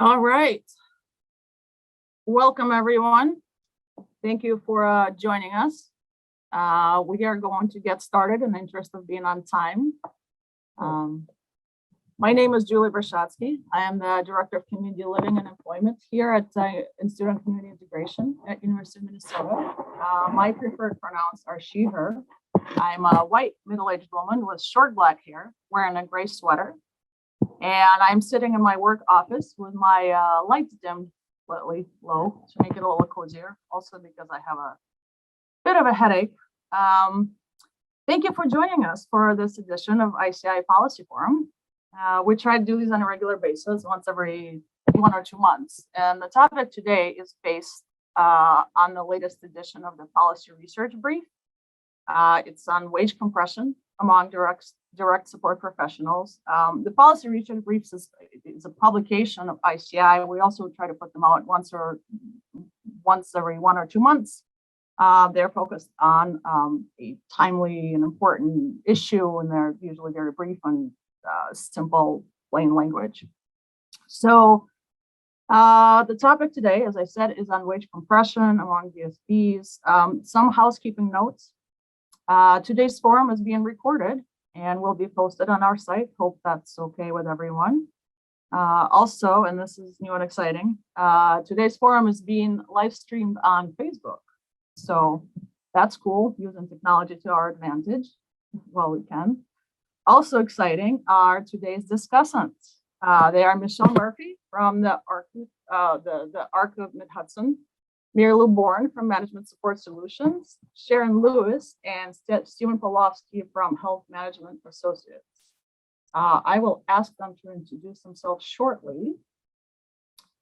All right. Welcome, everyone. Thank you for joining us. We are going to get started in the interest of being on time. My name is Julie Bershadsky. I am the Director of Community Living and Employment here at Institute on Community Integration at University of Minnesota. My preferred pronouns are she, her. I'm a white middle-aged woman with short black hair, wearing a gray sweater. And I'm sitting in my work office with my lights dimmed slightly low to make it a little cozier, also because I have a bit of a headache. Thank you for joining us for this edition of ICI Policy Forum. We try to do these on a regular basis, once every 1 or 2 months. And the topic today is based on the latest edition of the Policy Research Brief. It's on wage compression among direct support professionals. The Policy Research Briefs is a publication of ICI. We also try to put them out once every 1 or 2 months. They're focused on a timely and important issue, and they're usually very brief and simple, plain language. So the topic today, as I said, is on wage compression among DSPs. Some housekeeping notes. Today's forum is being recorded and will be posted on our site. Hope that's okay with everyone. Also, and this is new and exciting, today's forum is being live streamed on Facebook. So that's cool, using technology to our advantage while we can. Also exciting are today's discussants. They are Michelle Murphy from the ARC of Mid-Hudson, Mary Lou Bourne from Management Support Solutions, Sharon Lewis, and Stephen Pawlowski from Health Management Associates. I will ask them to introduce themselves shortly.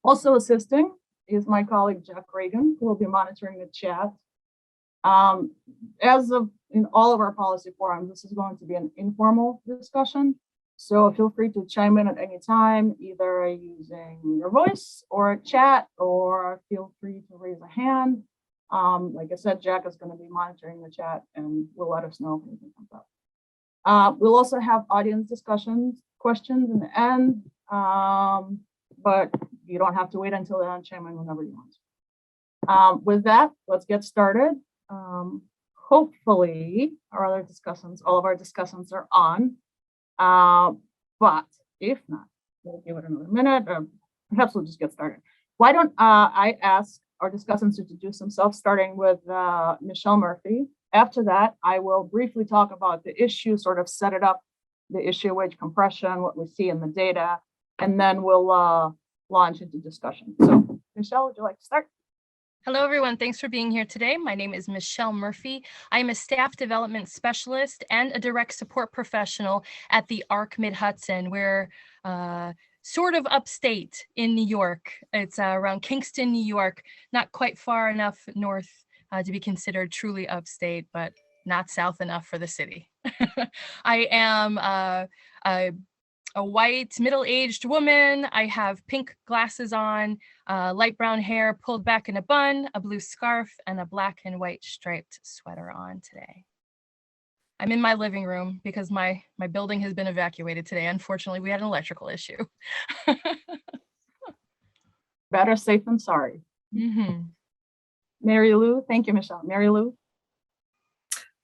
Also assisting is my colleague Jack Reagan, who will be monitoring the chat. As of in all of our policy forums, this is going to be an informal discussion. So feel free to chime in at any time, either using your voice or a chat, or feel free to raise a hand. Like I said, Jack is going to be monitoring the chat and will let us know if anything comes up. We'll also have audience discussions, questions in the end, but you don't have to wait until then. Chime in whenever you want. With that, let's get started. Hopefully, all of our discussants are on. But if not, we'll give it another minute, or perhaps we'll just get started. Why don't I ask our discussants to introduce themselves, starting with Michelle Murphy. After that, I will briefly talk about the issue, sort of set it up, the issue of wage compression, what we see in the data, and then we'll launch into discussion. So, Michelle, would you like to start? Hello, everyone. Thanks for being here today. My name is Michelle Murphy. I am a staff development specialist and a direct support professional at the ARC Mid-Hudson. We're sort of upstate in New York. It's around Kingston, New York, not quite far enough north to be considered truly upstate, but not south enough for the city. I am a white middle-aged woman. I have pink glasses on, light brown hair pulled back in a bun, a blue scarf, and a black and white striped sweater on today. I'm in my living room because my building has been evacuated today. Unfortunately, we had an electrical issue. Better safe than sorry. Mm-hmm. Mary Lou, thank you, Michelle. Mary Lou.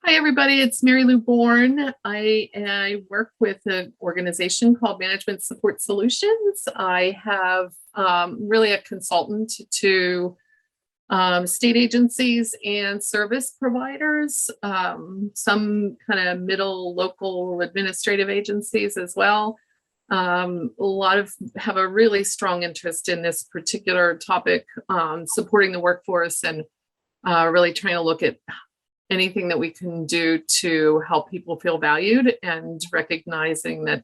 Hi, everybody. It's Mary Lou Bourne. I work with an organization called Management Support Solutions. I have really a consultant to state agencies and service providers, some kind of middle local administrative agencies as well. A lot of have a really strong interest in this particular topic, supporting the workforce and really trying to look at anything that we can do to help people feel valued, and recognizing that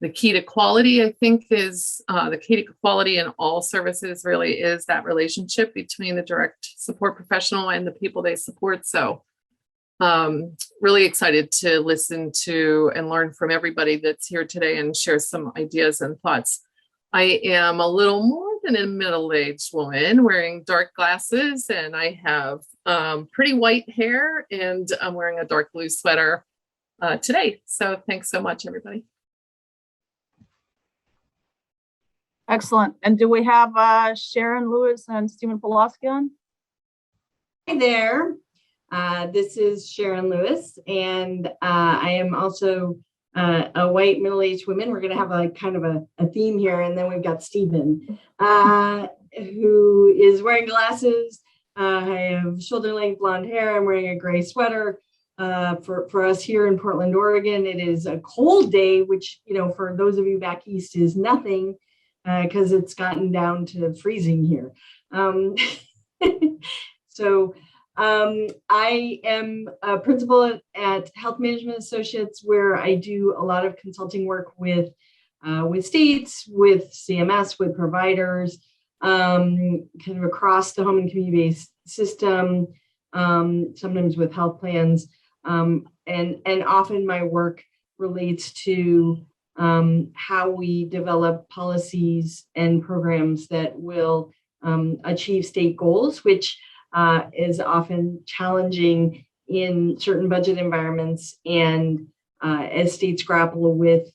the key to quality, I think, is the key to quality in all services really is that relationship between the direct support professional and the people they support. So really excited to listen to and learn from everybody that's here today and share some ideas and thoughts. I am a little more than a middle-aged woman wearing dark glasses, and I have pretty white hair, and I'm wearing a dark blue sweater today. So thanks so much, everybody. Excellent. And do we have Sharon Lewis and Stephen Pawlowski on? Hi there. This is Sharon Lewis, and I am also a white middle-aged woman. We're going to have a kind of a theme here, and then we've got Stephen, who is wearing glasses. I have shoulder-length blonde hair. I'm wearing a gray sweater. For us here in Portland, Oregon, it is a cold day, which, you know, for those of you back east is nothing, because it's gotten down to freezing here. I am a principal at Health Management Associates, where I do a lot of consulting work with states, with CMS, with providers, kind of across the home and community-based system, sometimes with health plans. And often my work relates to how we develop policies and programs that will achieve state goals, which is often challenging in certain budget environments, and as states grapple with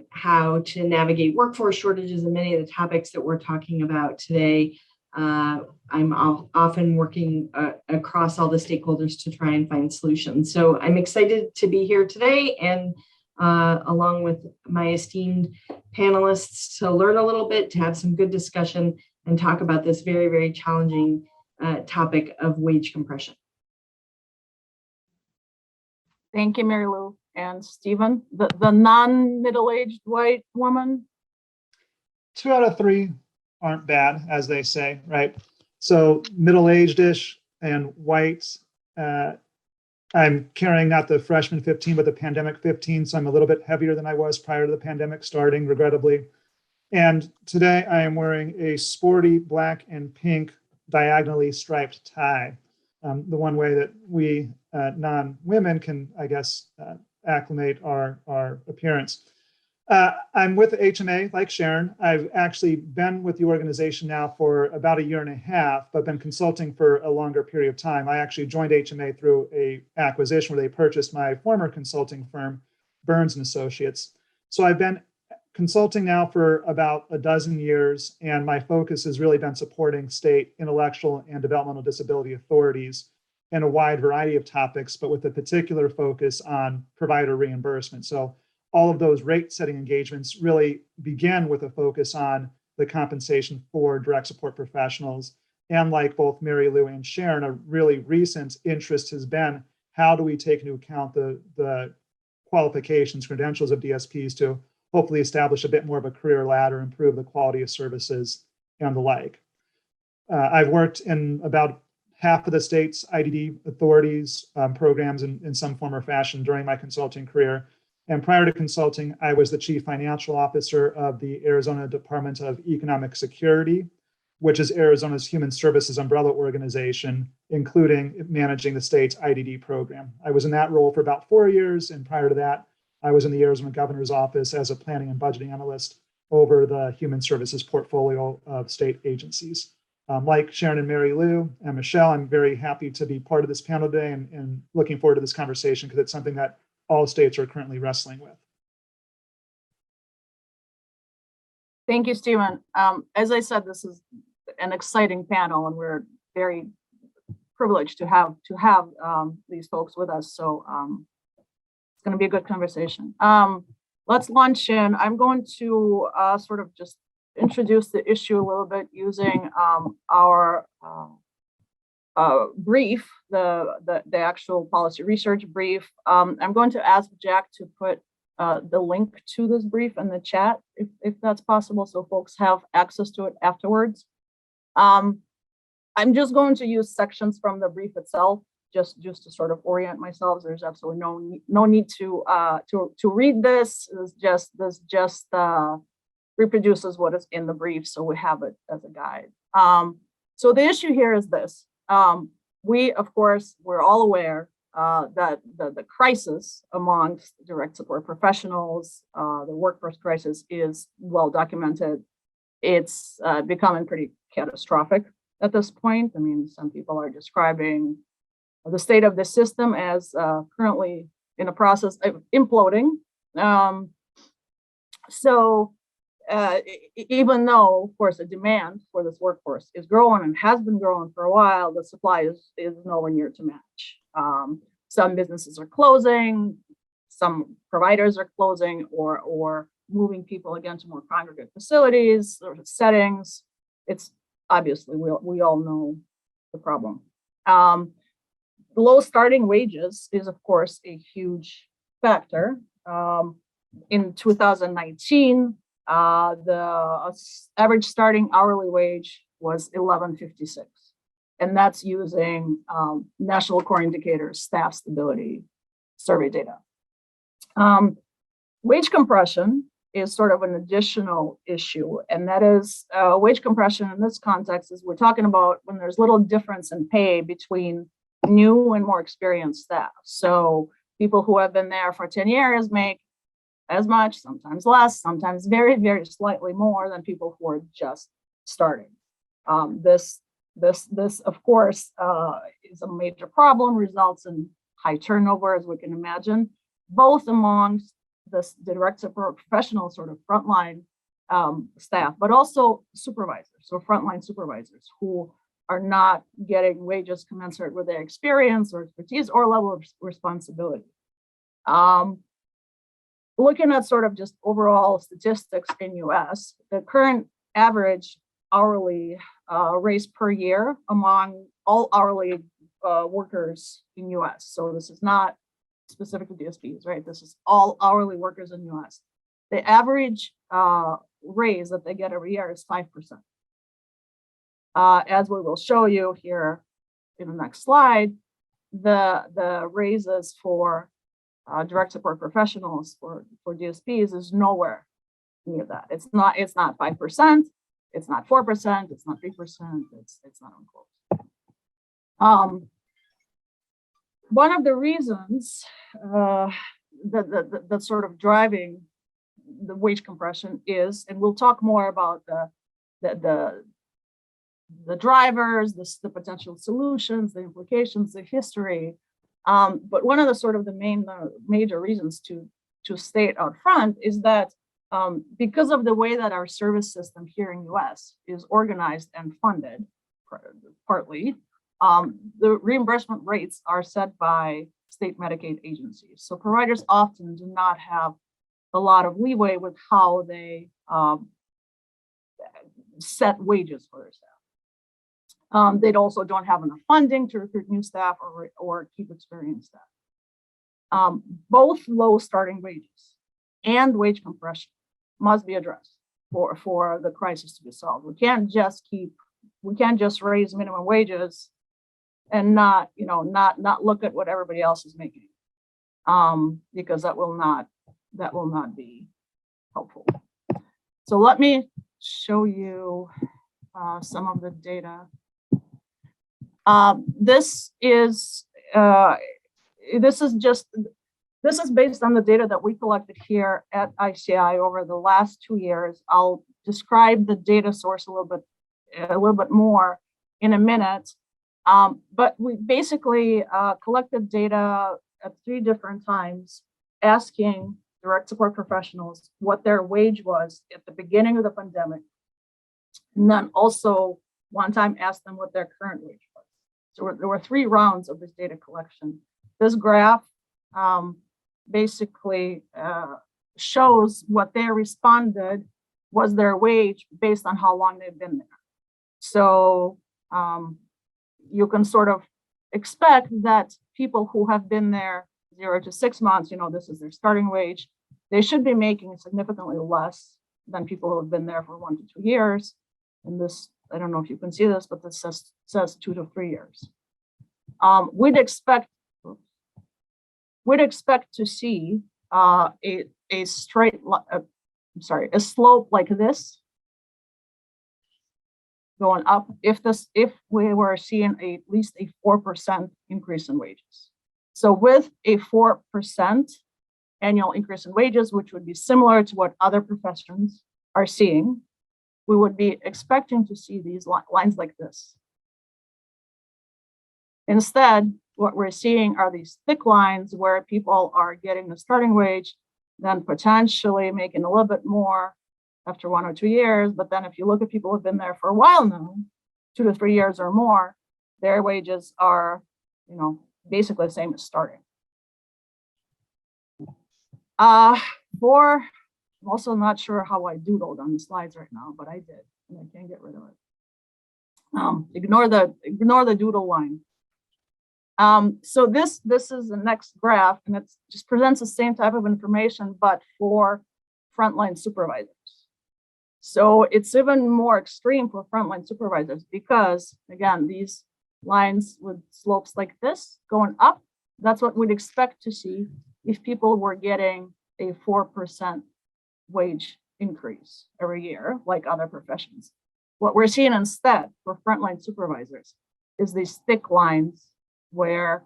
how to navigate workforce shortages and many of the topics that we're talking about today. I'm often working across all the stakeholders to try and find solutions. So I'm excited to be here today, and along with my esteemed panelists, to learn a little bit, to have some good discussion, and talk about this very, very challenging topic of wage compression. Thank you, Mary Lou. And Stephen, the non-middle-aged white woman. 2 out of 3 aren't bad, as they say, right? So middle-aged-ish and white. I'm carrying not the freshman 15, but the pandemic 15. So I'm a little bit heavier than I was prior to the pandemic starting, regrettably. And today I am wearing a sporty black and pink diagonally striped tie. The one way that we non-women can, I guess, acclimate our appearance. I'm with HMA, like Sharon. I've actually been with the organization now for about 1.5 years, but been consulting for a longer period of time. I actually joined HMA through a acquisition where they purchased my former consulting firm, Bourne and Associates. So I've been consulting now for about 12 years, and my focus has really been supporting state intellectual and developmental disability authorities in a wide variety of topics, but with a particular focus on provider reimbursement. So all of those rate setting engagements really begin with a focus on the compensation for direct support professionals. And like both Mary Lou and Sharon, a really recent interest has been, how do we take into account the qualifications, credentials of DSPs to hopefully establish a bit more of a career ladder, improve the quality of services and the like. I've worked in about half of the state's IDD authorities programs in some form or fashion during my consulting career. And prior to consulting, I was the chief financial officer of the Arizona Department of Economic Security, which is Arizona's human services umbrella organization, including managing the state's IDD program. I was in that role for about 4 years. And prior to that, I was in the Arizona governor's office as a planning and budgeting analyst over the human services portfolio of state agencies. Like Sharon and Mary Lou and Michelle, I'm very happy to be part of this panel today and looking forward to this conversation, because it's something that all states are currently wrestling with. Thank you, Stephen. As I said, this is an exciting panel, and we're very privileged to have these folks with us. So it's going to be a good conversation. Let's launch in. I'm going to sort of just introduce the issue a little bit using our brief, the actual policy research brief. I'm going to ask Jack to put the link to this brief in the chat, if that's possible, so folks have access to it afterwards. I'm just going to use sections from the brief itself, just to sort of orient myself. There's absolutely no need to read this. This just reproduces what is in the brief, so we have it as a guide. So the issue here is this. We, of course, we're all aware that the crisis amongst direct support professionals, the workforce crisis, is well documented. It's becoming pretty catastrophic at this point. I mean, some people are describing the state of the system as currently in a process of imploding. So even though, of course, the demand for this workforce is growing and has been growing for a while, the supply is nowhere near to match. Some businesses are closing, some providers are closing or moving people again to more congregate facilities or settings. It's obviously, we all know the problem. Low starting wages is, of course, a huge factor. In 2019, the average starting hourly wage was $11.56, and that's using National Core Indicators staff stability survey data. Wage compression is sort of an additional issue, and that is wage compression in this context is we're talking about when there's little difference in pay between new and more experienced staff. So people who have been there for 10 years make as much, sometimes less, sometimes very, very slightly more than people who are just starting. This, of course, is a major problem, results in high turnover, as we can imagine, both amongst the direct support professional sort of frontline staff, but also supervisors, so frontline supervisors who are not getting wages commensurate with their experience or expertise or level of responsibility. Looking at sort of just overall statistics in US, the current average hourly raise per year among all hourly workers in US. So this is not specific to DSPs, right? This is all hourly workers in US. The average raise that they get every year is 5%. As we will show you here in the next slide, the raises for direct support professionals for DSPs is nowhere near that. It's not 5%, it's not 4%, it's not 3%, it's not even close. One of the reasons that sort of driving the wage compression is, and we'll talk more about the drivers, the potential solutions, the implications, the history. But one of the sort of the major reasons to state out front is that because of the way that our service system here in US is organized and funded, partly, the reimbursement rates are set by state Medicaid agencies. So providers often do not have a lot of leeway with how they set wages for their staff. They also don't have enough funding to recruit new staff or keep experienced staff. Both low starting wages and wage compression must be addressed for the crisis to be solved. We can't just raise minimum wages and not look at what everybody else is making, because that will not be helpful. So let me show you some of the data. This is based on the data that we collected here at ICI over the last 2 years. I'll describe the data source a little bit more in a minute. But we basically collected data at 3 different times, asking direct support professionals what their wage was at the beginning of the pandemic, and then also one time asked them what their current wage was. So there were 3 rounds of this data collection. This graph basically shows what they responded was their wage based on how long they've been there. So you can sort of expect that people who have been there 0 to 6 months, this is their starting wage, they should be making significantly less than people who have been there for 1 to 2 years. And this, I don't know if you can see this, but this says 2 to 3 years. We'd expect to see a slope like this going up if we were seeing at least a 4% increase in wages. So with a 4% annual increase in wages, which would be similar to what other professions are seeing, we would be expecting to see these lines like this. Instead, what we're seeing are these thick lines where people are getting the starting wage, then potentially making a little bit more after 1 or 2 years. But then if you look at people who've been there for a while now, 2 to 3 years or more, their wages are, basically the same as starting. I'm also not sure how I doodled on the slides right now, but I did, and I can't get rid of it. Ignore the doodle line. So this is the next graph, and it just presents the same type of information, but for frontline supervisors. So it's even more extreme for frontline supervisors because, again, these lines with slopes like this going up, that's what we'd expect to see if people were getting a 4% wage increase every year, like other professions. What we're seeing instead for frontline supervisors is these thick lines where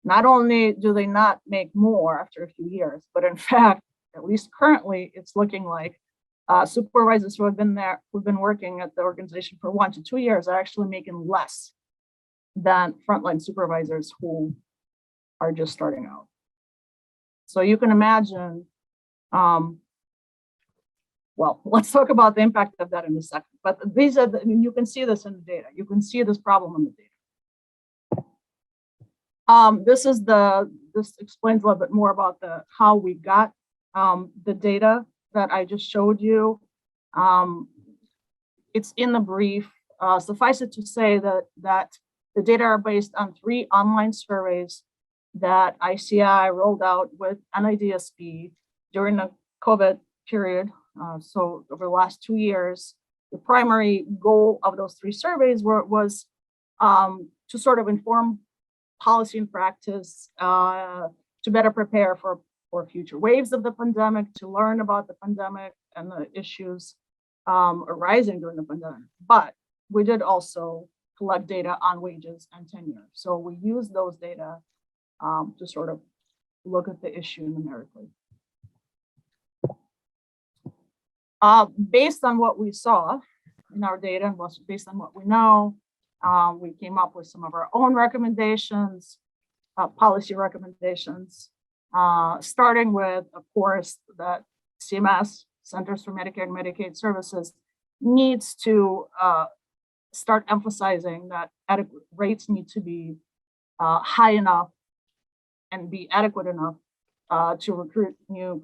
not only do they not make more after a few years, but in fact, at least currently, it's looking like supervisors who have been there, who've been working at the organization for 1 to 2 years are actually making less than frontline supervisors who are just starting out. So you can imagine, well, let's talk about the impact of that in a second. But these are, you can see this in the data. You can see this problem in the data. This explains a little bit more about how we got the data that I just showed you. It's in the brief. Suffice it to say that the data are based on 3 online surveys that ICI rolled out with NIDSP during the COVID period. So over the last 2 years, the primary goal of those 3 surveys was to sort of inform policy and practice, to better prepare for future waves of the pandemic, to learn about the pandemic and the issues arising during the pandemic. But we did also collect data on wages and tenure. So we use those data to sort of look at the issue numerically. Based on what we saw in our data and based on what we know, we came up with some of our own recommendations, policy recommendations, starting with, of course, that CMS, Centers for Medicare and Medicaid Services, needs to start emphasizing that adequate rates need to be high enough and be adequate enough to recruit new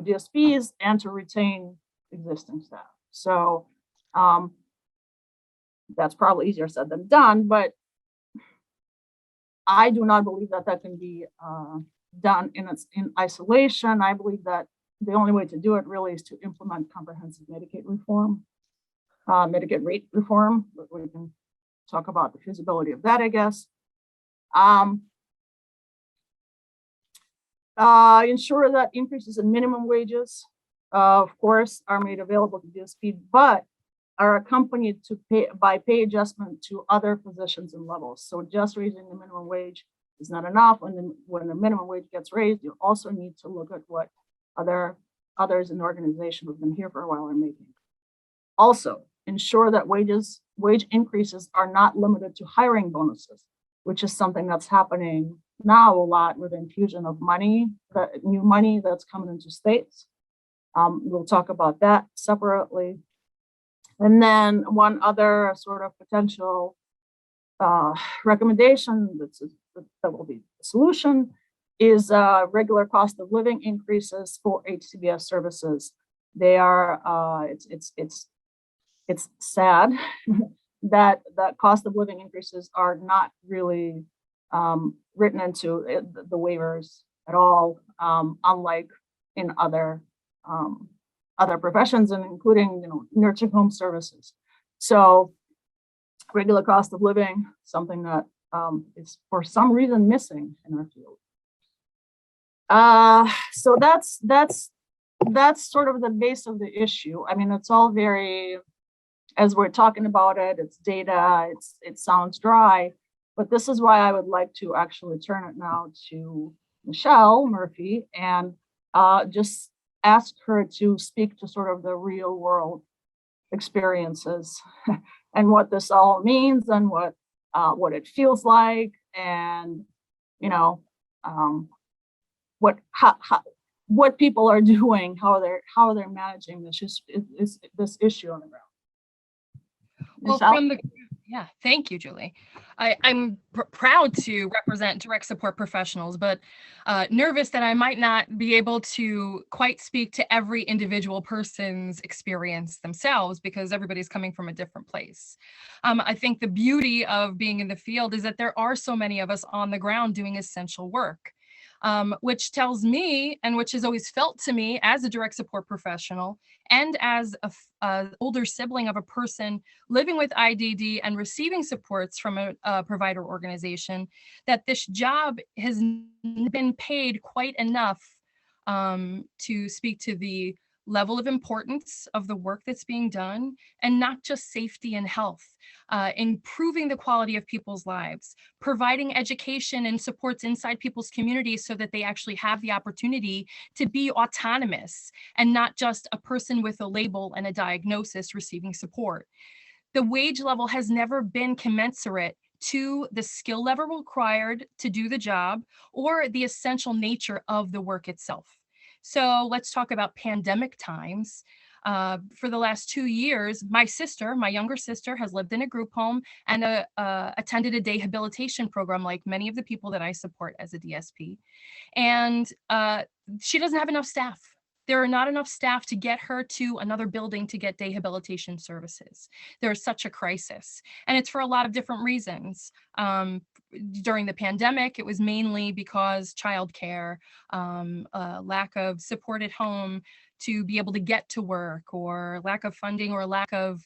DSPs and to retain existing staff. So that's probably easier said than done, but I do not believe that can be done in isolation. I believe that the only way to do it really is to implement comprehensive Medicaid reform, Medicaid rate reform. We can talk about the feasibility of that, I guess. Ensure that increases in minimum wages, of course, are made available to DSP, but are accompanied by pay adjustment to other positions and levels. So just raising the minimum wage is not enough. When the minimum wage gets raised, you also need to look at what others in the organization who've been here for a while are making. Also, ensure that wage increases are not limited to hiring bonuses, which is something that's happening now a lot with infusion of money, new money that's coming into states. We'll talk about that separately. And then one other sort of potential recommendation that will be the solution is regular cost of living increases for HCBS services. They are, it's sad that cost of living increases are not really written into the waivers at all, unlike in other professions, and including nursing home services. So regular cost of living, something that is for some reason missing in our field. So that's sort of the base of the issue. I mean, it's all very, as we're talking about it, it's data, it sounds dry, but this is why I would like to actually turn it now to Michelle Murphy and just ask her to speak to sort of the real world experiences and what this all means and what it feels like, and what people are doing, how they're managing this issue on the ground. Well, Michelle? Yeah, thank you, Julie. I'm proud to represent direct support professionals, but nervous that I might not be able to quite speak to every individual person's experience themselves, because everybody's coming from a different place. I think the beauty of being in the field is that there are so many of us on the ground doing essential work. Which tells me, and which has always felt to me as a direct support professional and as a older sibling of a person living with IDD and receiving supports from a provider organization, that this job has been paid quite enough to speak to the level of importance of the work that's being done, and not just safety and health, improving the quality of people's lives, providing education and supports inside people's communities so that they actually have the opportunity to be autonomous and not just a person with a label and a diagnosis receiving support. The wage level has never been commensurate to the skill level required to do the job or the essential nature of the work itself. So let's talk about pandemic times. For the last 2 years, my younger sister, has lived in a group home and attended a dehabilitation program like many of the people that I support as a DSP. And she doesn't have enough staff. There are not enough staff to get her to another building to get dehabilitation services. There's such a crisis, and it's for a lot of different reasons. During the pandemic, it was mainly because childcare, lack of support at home to be able to get to work, or lack of funding, or lack of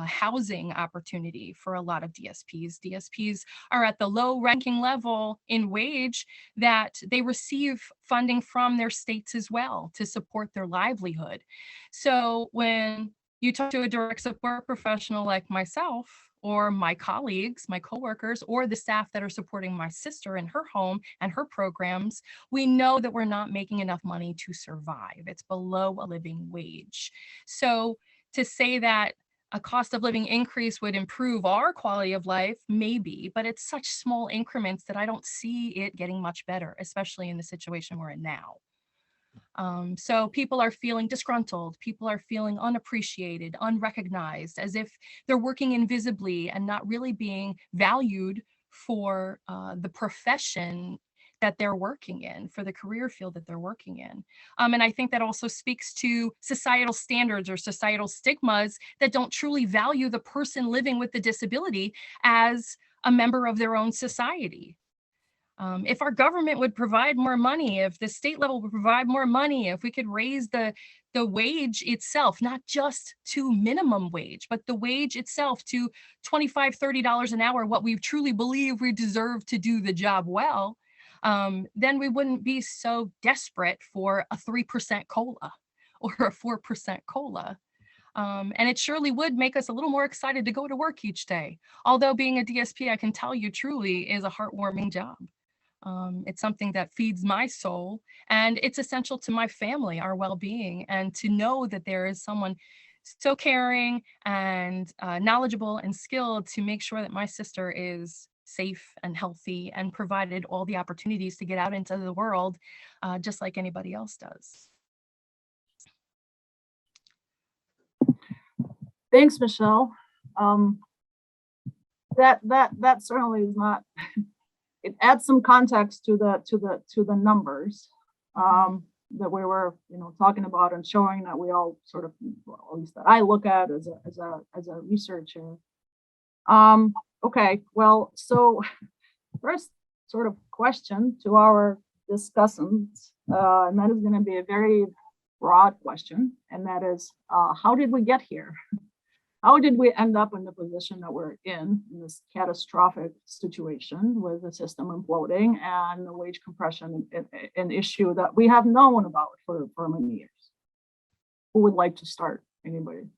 housing opportunity for a lot of DSPs. DSPs are at the low ranking level in wage that they receive funding from their states as well to support their livelihood. So when you talk to a direct support professional like myself, or my colleagues, my coworkers, or the staff that are supporting my sister in her home and her programs, we know that we're not making enough money to survive. It's below a living wage. So to say that a cost of living increase would improve our quality of life, maybe, but it's such small increments that I don't see it getting much better, especially in the situation we're in now. So people are feeling disgruntled, people are feeling unappreciated, unrecognized, as if they're working invisibly and not really being valued for the profession that they're working in, for the career field that they're working in. And I think that also speaks to societal standards or societal stigmas that don't truly value the person living with the disability as a member of their own society. If our government would provide more money, if the state level would provide more money, if we could raise the wage itself, not just to minimum wage, but the wage itself to $25, $30 an hour, what we truly believe we deserve to do the job well, then we wouldn't be so desperate for a 3% COLA or a 4% COLA. And it surely would make us a little more excited to go to work each day. Although being a DSP, I can tell you truly is a heartwarming job. It's something that feeds my soul, and it's essential to my family, our well-being, and to know that there is someone so caring and knowledgeable and skilled to make sure that my sister is safe and healthy and provided all the opportunities to get out into the world just like anybody else does. Thanks, Michelle. That certainly is not. It adds some context to the numbers that we were talking about, and showing that we all sort of, well, at least that I look at as a researcher. Okay, well, so first sort of question to our discussants, and that is going to be a very broad question, and that is, how did we get here? How did we end up in the position that we're in this catastrophic situation with the system imploding and the wage compression, an issue that we have known about for many years? Who would like to start? Anybody?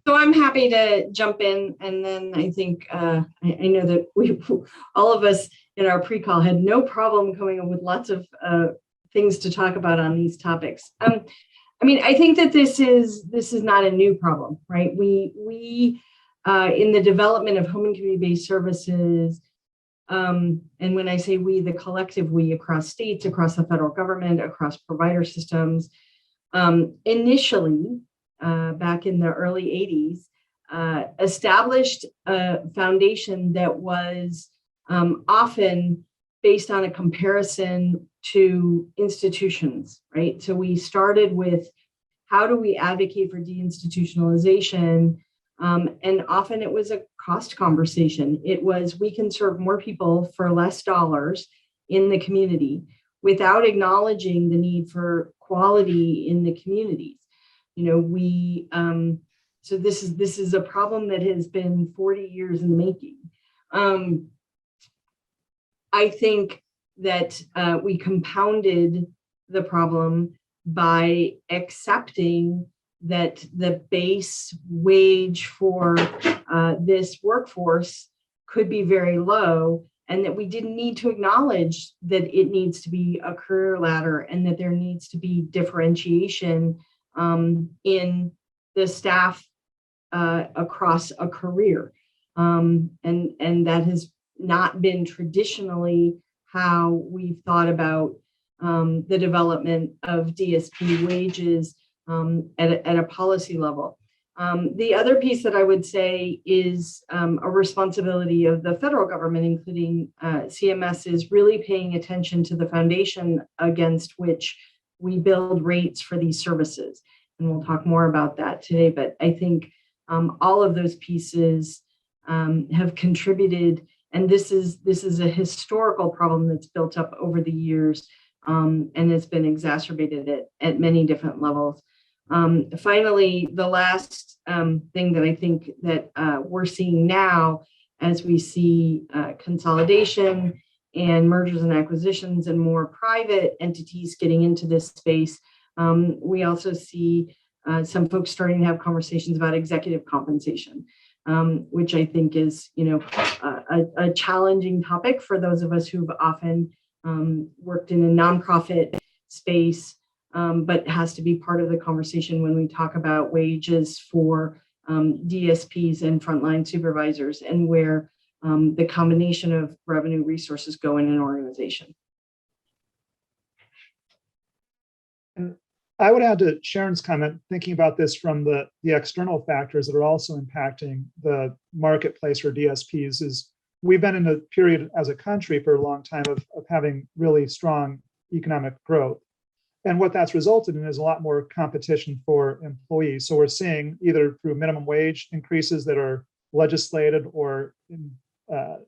So I'm happy to jump in, and then I think I know that we, all of us in our pre-call, had no problem coming up with lots of things to talk about on these topics. I mean, I think that this is not a new problem, right? We in the development of home and community-based services, And when I say we, the collective we across states, across the federal government, across provider systems, initially, back in the early 80s, established a foundation that was often based on a comparison to institutions, right? So we started with how do we advocate for deinstitutionalization? And often it was a cost conversation. It was, we can serve more people for less dollars in the community without acknowledging the need for quality in the communities. You know, so this is a problem that has been 40 years in the making. I think that we compounded the problem by accepting that the base wage for this workforce could be very low, and that we didn't need to acknowledge that it needs to be a career ladder and that there needs to be differentiation in the staff across a career. And that has not been traditionally how we've thought about the development of DSP wages at a policy level. The other piece that I would say is a responsibility of the federal government, including CMS, is really paying attention to the foundation against which we build rates for these services. And we'll talk more about that today, but I think all of those pieces have contributed, and this is a historical problem that's built up over the years, and it's been exacerbated at many different levels. Finally, the last thing that I think that we're seeing now, as we see consolidation and mergers and acquisitions and more private entities getting into this space, we also see some folks starting to have conversations about executive compensation, which I think is, you know, a challenging topic for those of us who've often worked in a nonprofit space, but has to be part of the conversation when we talk about wages for DSPs and frontline supervisors, and where the combination of revenue resources go in an organization. And I would add to Sharon's comment, thinking about this from the external factors that are also impacting the marketplace for DSPs, is we've been in a period as a country for a long time of having really strong economic growth. And what that's resulted in is a lot more competition for employees. So we're seeing, either through minimum wage increases that are legislated or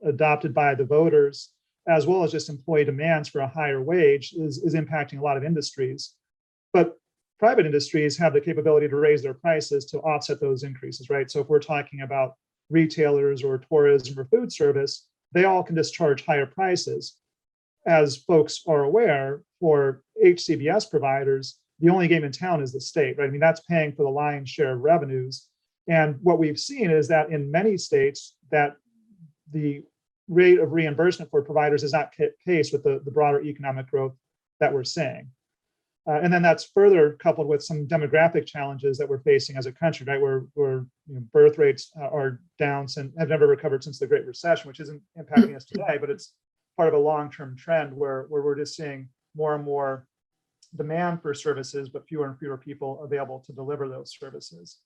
adopted by the voters, as well as just employee demands for a higher wage, is impacting a lot of industries. But private industries have the capability to raise their prices to offset those increases, right? So if we're talking about retailers or tourism or food service, they all can just charge higher prices. As folks are aware, for HCBS providers, the only game in town is the state, right? I mean, that's paying for the lion's share of revenues. And what we've seen is that in many states, that the rate of reimbursement for providers is not kept pace with the broader economic growth that we're seeing. And then that's further coupled with some demographic challenges that we're facing as a country, right? Where you know, birth rates are down and have never recovered since the Great Recession, which isn't impacting us today, but it's part of a long-term trend where we're just seeing more and more demand for services, but fewer and fewer people available to deliver those services.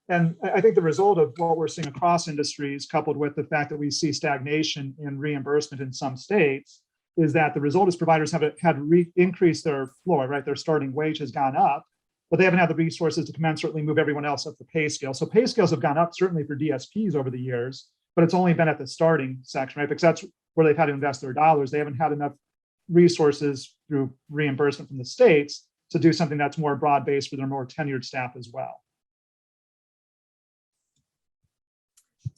And I think the result of what we're seeing across industries, coupled with the fact that we see stagnation in reimbursement in some states, is that the result is providers have had to increase their floor, right? Their starting wage has gone up, but they haven't had the resources to commensurately move everyone else up the pay scale. So pay scales have gone up, certainly for DSPs over the years, but it's only been at the starting section, right? Because that's where they've had to invest their dollars. They haven't had enough resources through reimbursement from the states to do something that's more broad-based for their more tenured staff as well.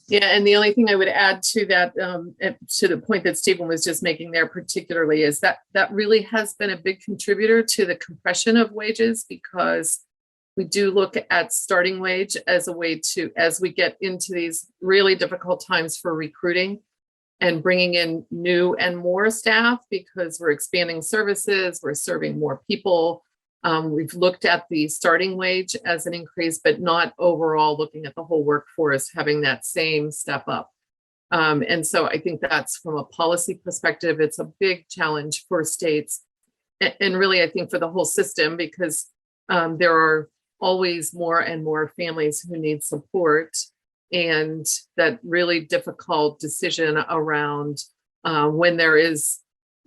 Yeah, and the only thing I would add to that, to the point that Stephen was just making there particularly, is that that really has been a big contributor to the compression of wages, because we do look at starting wage as a way to, as we get into these really difficult times for recruiting and bringing in new and more staff, because we're expanding services, we're serving more people. We've looked at the starting wage as an increase, but not overall looking at the whole workforce having that same step up. And so I think that's from a policy perspective, it's a big challenge for states. And really, I think for the whole system, because there are always more and more families who need support. And that really difficult decision around when there is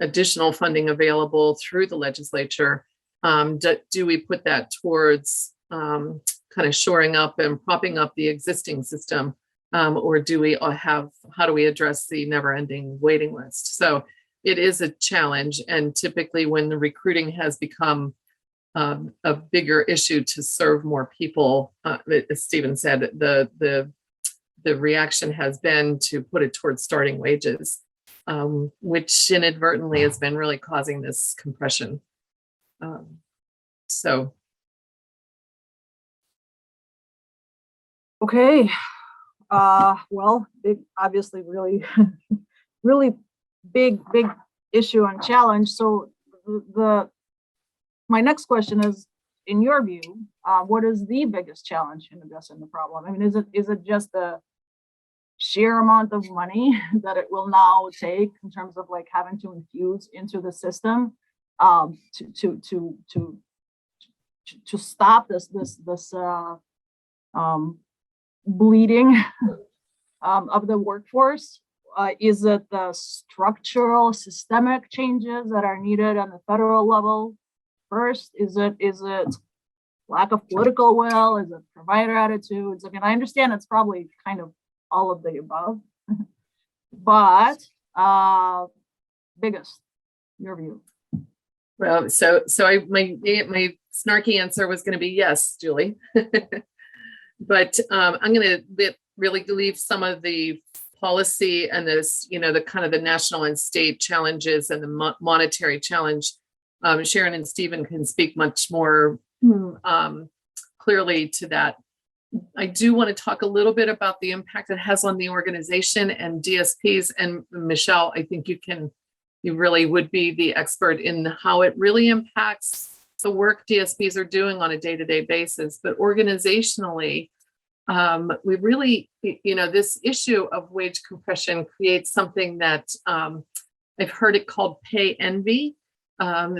additional funding available through the legislature, do we put that towards kind of shoring up and propping up the existing system? Or do we how do we address the never-ending waiting list? So it is a challenge. And typically when the recruiting has become a bigger issue to serve more people, as Stephen said, the reaction has been to put it towards starting wages, which inadvertently has been really causing this compression. Okay. Well, obviously really, really big issue and challenge. So my next question is, in your view, what is the biggest challenge in addressing the problem? I mean, is it just the sheer amount of money that it will now take in terms of like having to infuse into the system to stop this bleeding of the workforce? Is it the structural systemic changes that are needed on the federal level first? Is it lack of political will? Is it provider attitudes? I mean, I understand it's probably kind of all of the above, but biggest, your view. Well, my snarky answer was going to be yes, Julie. But I'm going to really leave some of the policy and this, the kind of the national and state challenges and the monetary challenge. Sharon and Stephen can speak much more clearly to that. I do want to talk a little bit about the impact it has on the organization and DSPs. And Michelle, I think you really would be the expert in how it really impacts the work DSPs are doing on a day-to-day basis. But organizationally, we really, this issue of wage compression creates something that I've heard it called pay envy.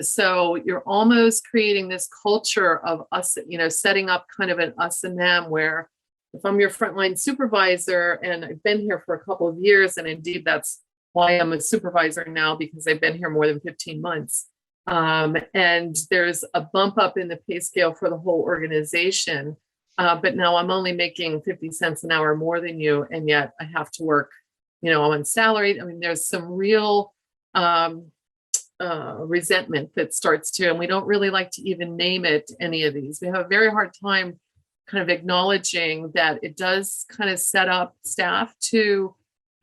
So you're almost creating this culture of us, setting up kind of an us and them, where if I'm your frontline supervisor and I've been here for a couple of years, and indeed that's why I'm a supervisor now, because I've been here more than 15 months. And there's a bump up in the pay scale for the whole organization. But now I'm only making 50 cents an hour more than you. And yet I have to work, I'm on salary. I mean, there's some real resentment that starts to, and we don't really like to even name it, any of these. We have a very hard time kind of acknowledging that it does kind of set up staff to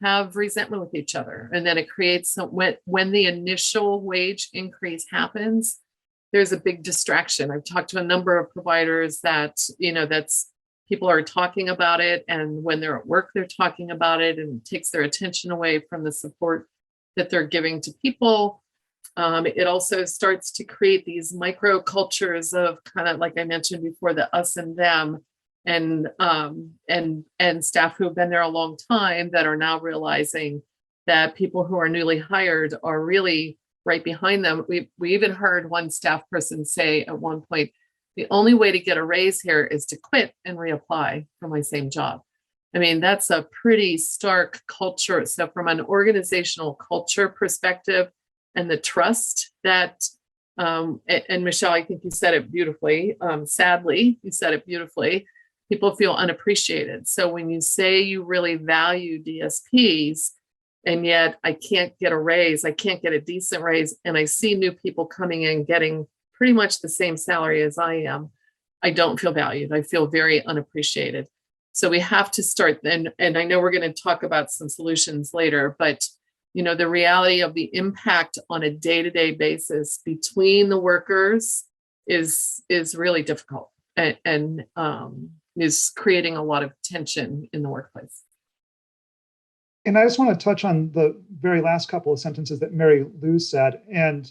have resentment with each other. And then it creates, when the initial wage increase happens, there's a big distraction. I've talked to a number of providers that, that's people are talking about it. And when they're at work, they're talking about it, and it takes their attention away from the support that they're giving to people. It also starts to create these micro cultures of kind of, like I mentioned before, the us and them, and staff who've been there a long time that are now realizing that people who are newly hired are really right behind them. We even heard one staff person say at one point, the only way to get a raise here is to quit and reapply for my same job. I mean, that's a pretty stark culture. So from an organizational culture perspective, and the trust that, and Michelle, I think you said it beautifully. Sadly, you said it beautifully. People feel unappreciated. So when you say you really value DSPs, and yet I can't get a raise, I can't get a decent raise, and I see new people coming in getting pretty much the same salary as I am, I don't feel valued. I feel very unappreciated. So we have to start then, and I know we're going to talk about some solutions later, but the reality of the impact on a day-to-day basis between the workers is really difficult, and is creating a lot of tension in the workplace. And I just want to touch on the very last couple of sentences that Mary Lou said. And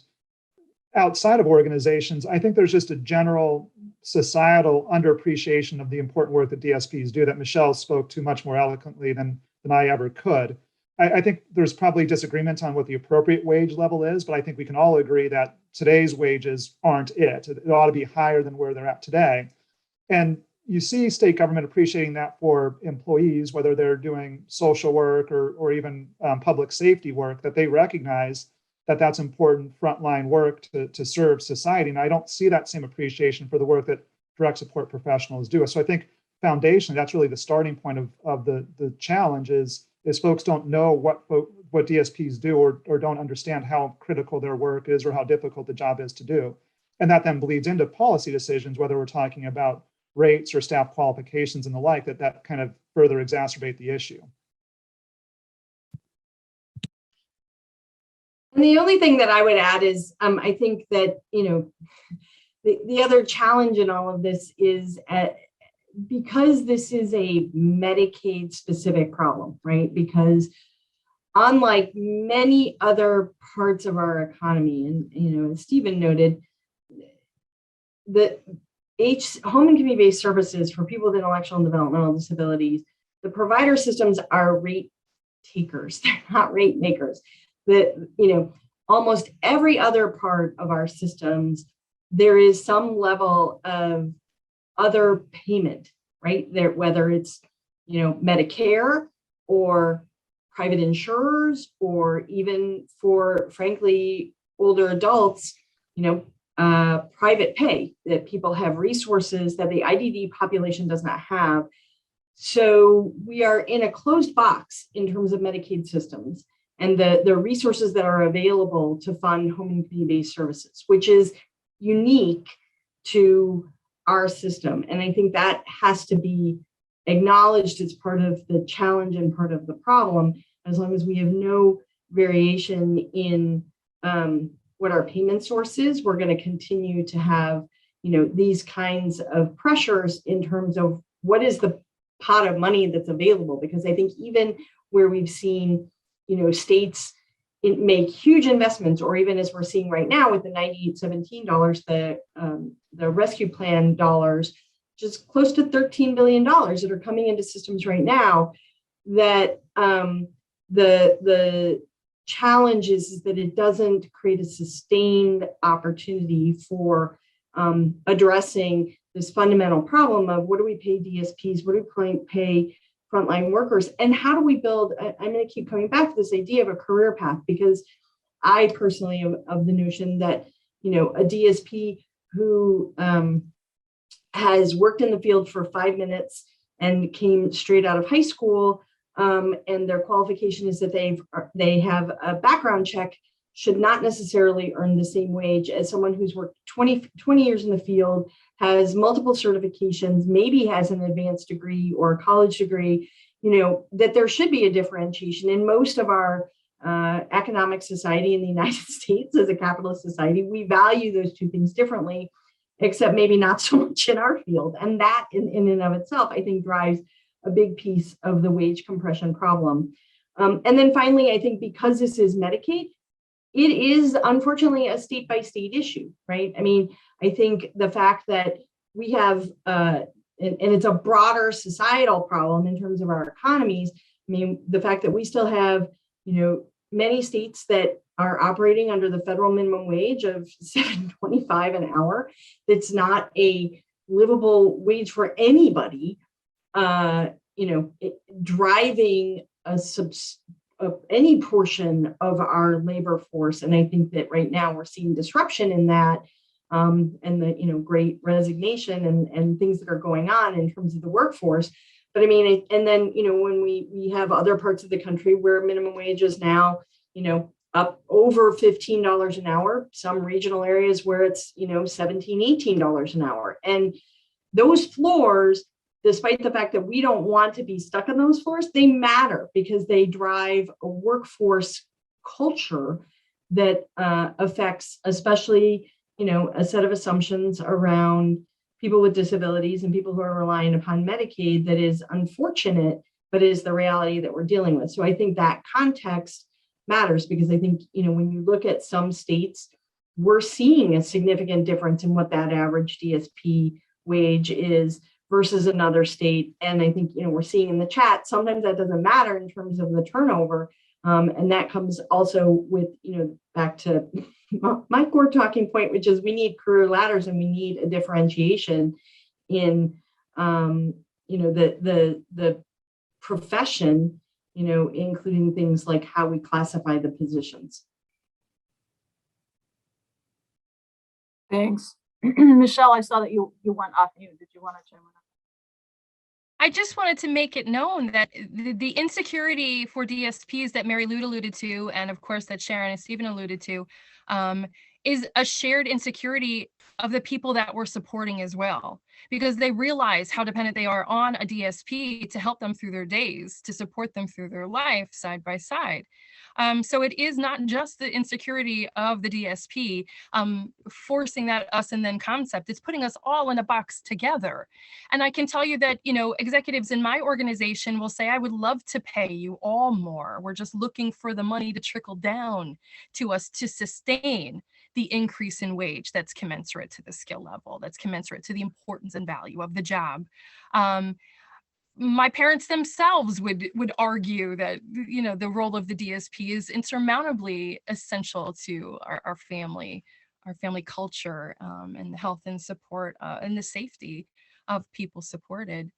outside of organizations, I think there's just a general societal underappreciation of the important work that DSPs do that Michelle spoke to much more eloquently than I ever could. I think there's probably disagreement on what the appropriate wage level is, but I think we can all agree that today's wages aren't it. It ought to be higher than where they're at today. And you see state government appreciating that for employees, whether they're doing social work or even public safety work, that they recognize that that's important frontline work to serve society. And I don't see that same appreciation for the work that direct support professionals do. So I think foundationally, that's really the starting point of the challenge is folks don't know what DSPs do or don't understand how critical their work is or how difficult the job is to do. And that then bleeds into policy decisions, whether we're talking about rates or staff qualifications and the like, that kind of further exacerbate the issue. And the only thing that I would add is I think that, the other challenge in all of this is because this is a Medicaid specific problem, right? Because unlike many other parts of our economy, and as Stephen noted, the home and community-based services for people with intellectual and developmental disabilities, the provider systems are rate takers, they're not rate makers. Almost every other part of our systems, there is some level of other payment, right? There, whether it's, Medicare or private insurers, or even for, frankly, older adults, private pay, that people have resources that the IDD population does not have. So we are in a closed box in terms of Medicaid systems and the resources that are available to fund home and community-based services, which is unique to our system. And I think that has to be acknowledged as part of the challenge and part of the problem, as long as we have no variation in what our payment source is. We're going to continue to have, these kinds of pressures in terms of what is the pot of money that's available. Because I think even where we've seen, states make huge investments, or even as we're seeing right now with the $98.17, the rescue plan dollars, just close to $13 billion that are coming into systems right now, that the challenge is that it doesn't create a sustained opportunity for addressing this fundamental problem of what do we pay DSPs, what do we pay frontline workers, and how do we build, I'm going to keep coming back to this idea of a career path, because I personally am of the notion that, a DSP who has worked in the field for 5 minutes and came straight out of high school, and their qualification is that they have a background check, should not necessarily earn the same wage as someone who's worked 20 years in the field, has multiple certifications, maybe has an advanced degree or a college degree, that there should be a differentiation. In most of our economic society in the United States, as a capitalist society, we value those two things differently, except maybe not so much in our field. And that in and of itself, I think, drives a big piece of the wage compression problem. And then finally, I think because this is Medicaid, it is unfortunately a state by state issue, right? I mean, I think the fact that we have, and it's a broader societal problem in terms of our economies. I mean, the fact that we still have, many states that are operating under the federal minimum wage of $7.25 an hour. That's not a livable wage for anybody. Driving any portion of our labor force. And I think that right now we're seeing disruption in that, and the, great resignation and things that are going on in terms of the workforce. But I mean, and then, when we have other parts of the country where minimum wage is now, up over $15 an hour, some regional areas where it's, $17, $18 an hour. And those floors, despite the fact that we don't want to be stuck on those floors, they matter because they drive a workforce culture that affects, especially, a set of assumptions around people with disabilities and people who are relying upon Medicaid that is unfortunate, but is the reality that we're dealing with. So I think that context matters, because I think, when you look at some states, we're seeing a significant difference in what that average DSP wage is versus another state. And I think, we're seeing in the chat, sometimes that doesn't matter in terms of the turnover, And that comes also with, back to my core talking point, which is we need career ladders and we need a differentiation in, the profession, including things like how we classify the positions. Thanks. Michelle, I saw that you went off mute. Did you want to chime in? I just wanted to make it known that the insecurity for DSPs that Mary Lou alluded to, and of course that Sharon and Stephen alluded to, is a shared insecurity of the people that we're supporting as well, because they realize how dependent they are on a DSP to help them through their days, to support them through their life side by side. So it is not just the insecurity of the DSP forcing that us and then concept, it's putting us all in a box together. And I can tell you that, executives in my organization will say, I would love to pay you all more. We're just looking for the money to trickle down to us to sustain the increase in wage that's commensurate to the skill level, that's commensurate to the importance and value of the job. My parents themselves would argue that, the role of the DSP is insurmountably essential to our family culture, and the health and support and the safety of people supported.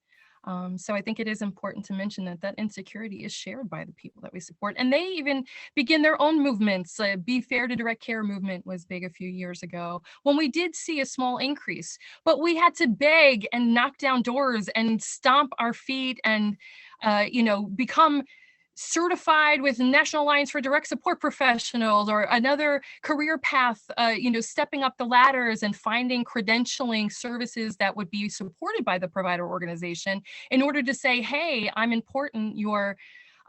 So I think it is important to mention that insecurity is shared by the people that we support. And they even begin their own movements. Be Fair to Direct Care movement was big a few years ago when we did see a small increase, but we had to beg and knock down doors and stomp our feet and, become certified with National Alliance for Direct Support Professionals or another career path, stepping up the ladders and finding credentialing services that would be supported by the provider organization in order to say, hey, I'm important. Your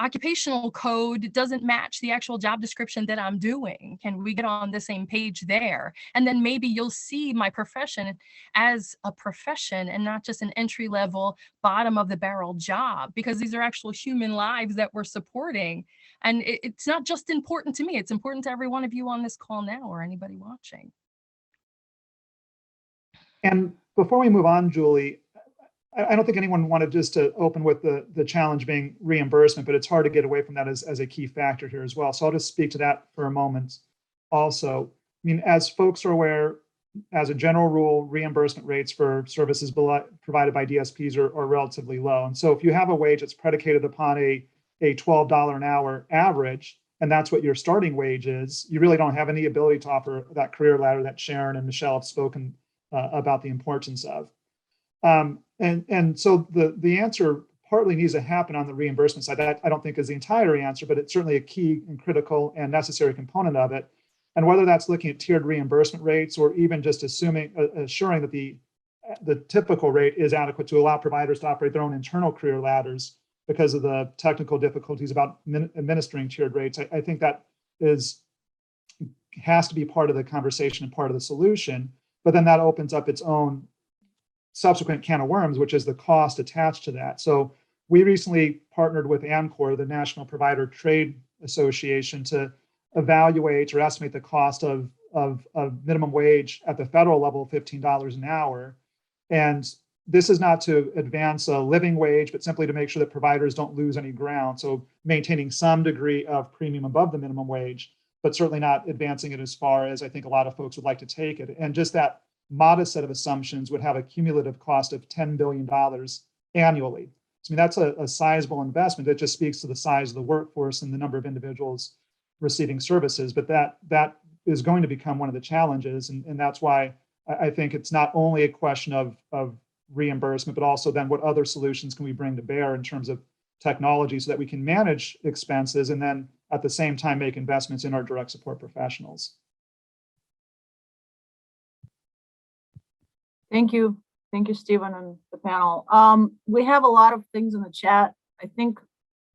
occupational code doesn't match the actual job description that I'm doing. Can we get on the same page there? And then maybe you'll see my profession as a profession and not just an entry-level, bottom of the barrel job, because these are actual human lives that we're supporting. And it's not just important to me, it's important to every one of you on this call now or anybody watching. And before we move on, Julie, I don't think anyone wanted just to open with the challenge being reimbursement, but it's hard to get away from that as a key factor here as well. So I'll just speak to that for a moment. Also, as folks are aware, as a general rule, reimbursement rates for services provided by DSPs are relatively low. And so if you have a wage that's predicated upon a $12 an hour average, and that's what your starting wage is, you really don't have any ability to offer that career ladder that Sharon and Michelle have spoken about the importance of. And so the answer partly needs to happen on the reimbursement side. That I don't think is the entire answer, but it's certainly a key and critical and necessary component of it. And whether that's looking at tiered reimbursement rates or even just assuring that the typical rate is adequate to allow providers to operate their own internal career ladders because of the technical difficulties about administering tiered rates, I think that has to be part of the conversation and part of the solution. But then that opens up its own subsequent can of worms, which is the cost attached to that. So we recently partnered with AMCOR, the National Provider Trade Association, to evaluate or estimate the cost of minimum wage at the federal level of $15 an hour. And this is not to advance a living wage, but simply to make sure that providers don't lose any ground. So maintaining some degree of premium above the minimum wage, but certainly not advancing it as far as I think a lot of folks would like to take it. And just that modest set of assumptions would have a cumulative cost of $10 billion annually. So that's a sizable investment. It just speaks to the size of the workforce and the number of individuals receiving services. But that is going to become one of the challenges. And that's why I think it's not only a question of reimbursement, but also then what other solutions can we bring to bear in terms of technology so that we can manage expenses and then at the same time make investments in our direct support professionals. Thank you. Thank you, Stephen and the panel. We have a lot of things in the chat. I think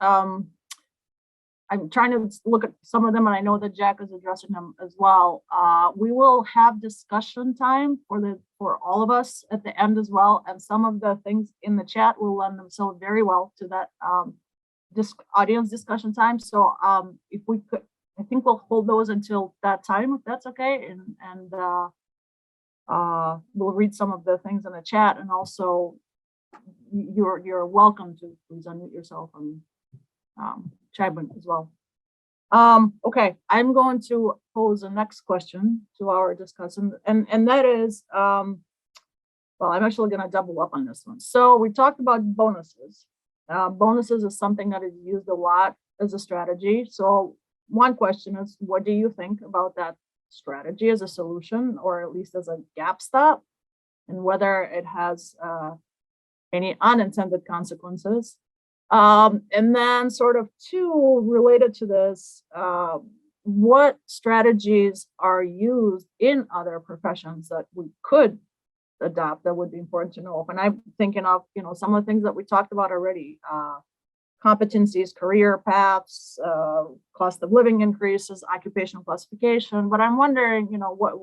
I'm trying to look at some of them, and I know that Jack is addressing them as well. We will have discussion time for all of us at the end as well, and some of the things in the chat will lend themselves very well to that audience discussion time. So if we could, I think we'll hold those until that time, if that's okay, and we'll read some of the things in the chat, and also you're welcome to please unmute yourself and chime in as well. Okay, I'm going to pose the next question to our discussant, and that is, well, I'm actually going to double up on this one. So we talked about bonuses. Bonuses is something that is used a lot as a strategy. So one question is, what do you think about that strategy as a solution, or at least as a gap stop, and whether it has any unintended consequences? And then sort of two, related to this, what strategies are used in other professions that we could adopt that would be important to know? And I'm thinking of, some of the things that we talked about already, competencies, career paths, cost of living increases, occupational classification. But I'm wondering, what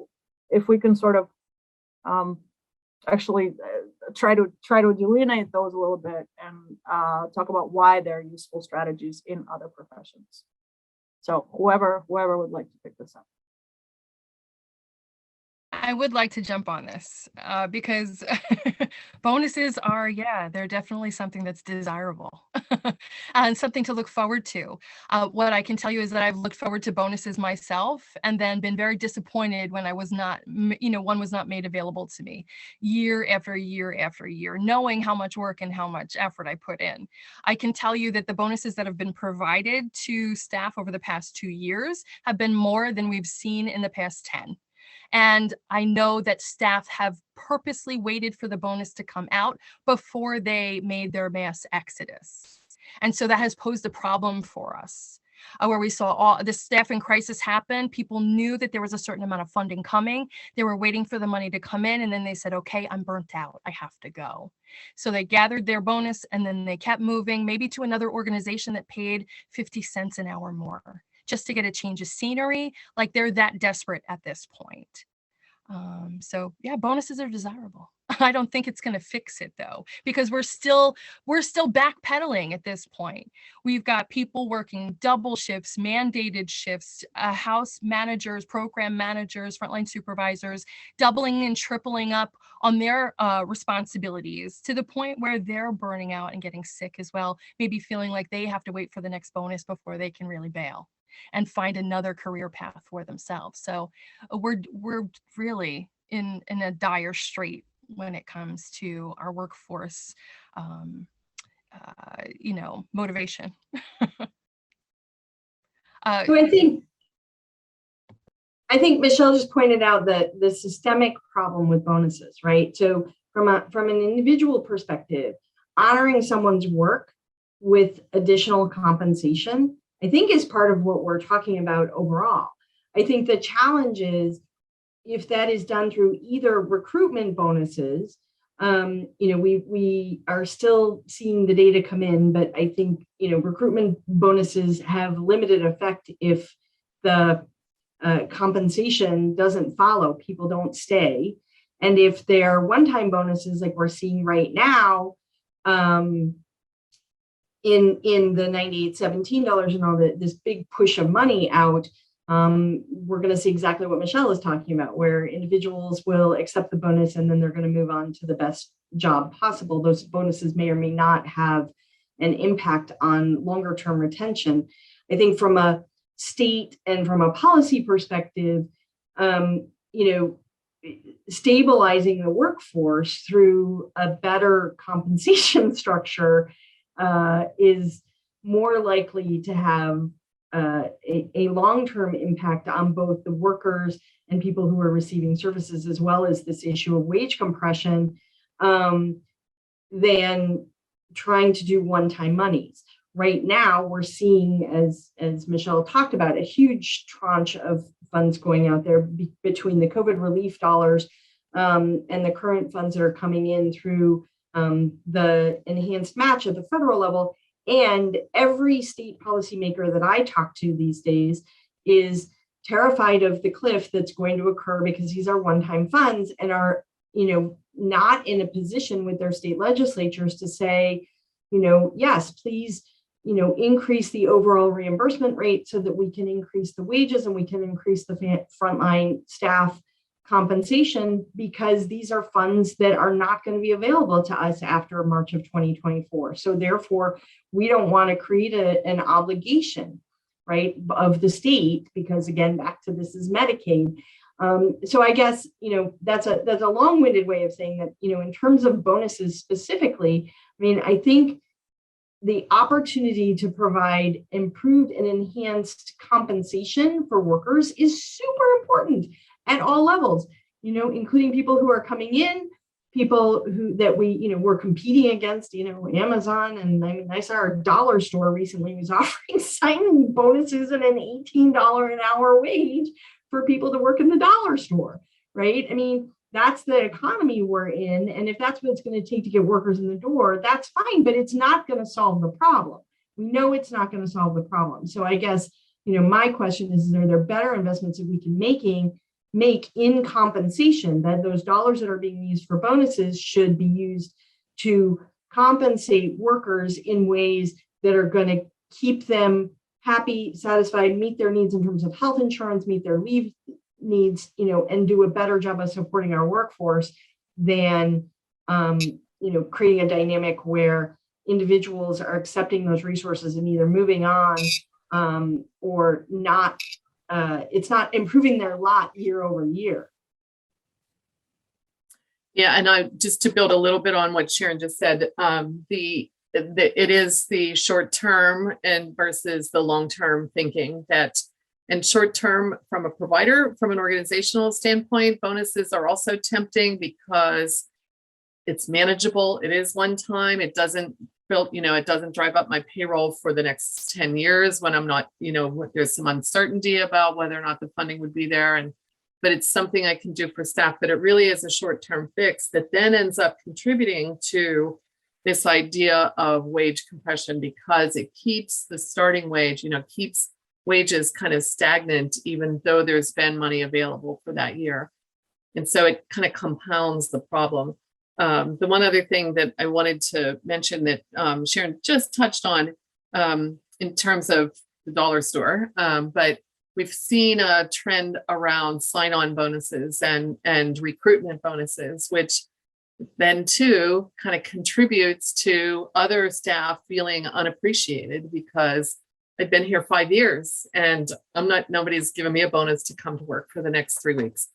if we can sort of actually try to delineate those a little bit and talk about why they're useful strategies in other professions. So whoever would like to pick this up. I would like to jump on this because bonuses are, yeah, they're definitely something that's desirable and something to look forward to. What I can tell you is that I've looked forward to bonuses myself and then been very disappointed when I was not, one was not made available to me year after year after year, knowing how much work and how much effort I put in. I can tell you that the bonuses that have been provided to staff over the past 2 years have been more than we've seen in the past 10. And I know that staff have purposely waited for the bonus to come out before they made their mass exodus. And so that has posed a problem for us, where we saw all the staffing crisis happen. People knew that there was a certain amount of funding coming. They were waiting for the money to come in, and then they said, okay, I'm burnt out, I have to go. So they gathered their bonus, and then they kept moving, maybe to another organization that paid 50 cents an hour more, just to get a change of scenery. Like, they're that desperate at this point. So yeah, bonuses are desirable. I don't think it's going to fix it though, because we're still backpedaling at this point. We've got people working double shifts, mandated shifts, house managers, program managers, frontline supervisors, doubling and tripling up on their responsibilities to the point where they're burning out and getting sick as well, maybe feeling like they have to wait for the next bonus before they can really bail and find another career path for themselves. So we're really in a dire strait when it comes to our workforce, motivation. So I think Michelle just pointed out that the systemic problem with bonuses, right? So from an individual perspective, honoring someone's work with additional compensation, I think, is part of what we're talking about overall. I think the challenge is if that is done through either recruitment bonuses, we are still seeing the data come in, but I think, recruitment bonuses have limited effect if the compensation doesn't follow, people don't stay. And if they're one-time bonuses like we're seeing right now, in the $98.17 and all this big push of money out, we're going to see exactly what Michelle is talking about, where individuals will accept the bonus and then they're going to move on to the best job possible. Those bonuses may or may not have an impact on longer term retention. I think from a state and from a policy perspective, stabilizing the workforce through a better compensation structure is more likely to have a long-term impact on both the workers and people who are receiving services, as well as this issue of wage compression, than trying to do one-time monies. Right now, we're seeing, as Michelle talked about, a huge tranche of funds going out there between the COVID relief dollars and the current funds that are coming in through the enhanced match at the federal level. And every state policymaker that I talk to these days is terrified of the cliff that's going to occur because these are one-time funds and are, not in a position with their state legislatures to say, yes, please, increase the overall reimbursement rate so that we can increase the wages and we can increase the frontline staff compensation, because these are funds that are not going to be available to us after March of 2024. So therefore, we don't want to create an obligation right, of the state, because again, back to this is Medicaid. So I guess, that's a long-winded way of saying that, in terms of bonuses specifically, I mean, I think the opportunity to provide improved and enhanced compensation for workers is super important at all levels, including people who are coming in, people that we're competing against, Amazon. And I mean, I saw our dollar store recently was offering signing bonuses and an $18 an hour wage for people to work in the dollar store, right? I mean, that's the economy we're in. And if that's what it's going to take to get workers in the door, that's fine, but it's not going to solve the problem. We know it's not going to solve the problem. So I guess, my question is, are there better investments that we can make in compensation, that those dollars that are being used for bonuses should be used to compensate workers in ways that are going to keep them happy, satisfied, meet their needs in terms of health insurance, meet their leave needs, and do a better job of supporting our workforce than, creating a dynamic where individuals are accepting those resources and either moving on or not. It's not improving their lot year over year. Yeah, and I just to build a little bit on what Sharon just said, it is the short term and versus the long term thinking that. And short term, from a provider, from an organizational standpoint, bonuses are also tempting because it's manageable. It is one time. It doesn't it doesn't drive up my payroll for the next 10 years when I'm not, there's some uncertainty about whether or not the funding would be there. But it's something I can do for staff, but it really is a short-term fix that then ends up contributing to this idea of wage compression, because it keeps the starting wage, keeps wages kind of stagnant, even though there's been money available for that year. And so it kind of compounds the problem. The one other thing that I wanted to mention that Sharon just touched on in terms of the dollar store, but we've seen a trend around sign-on bonuses and recruitment bonuses, which then too kind of contributes to other staff feeling unappreciated because I've been here 5 years and nobody's given me a bonus to come to work for the next 3 weeks.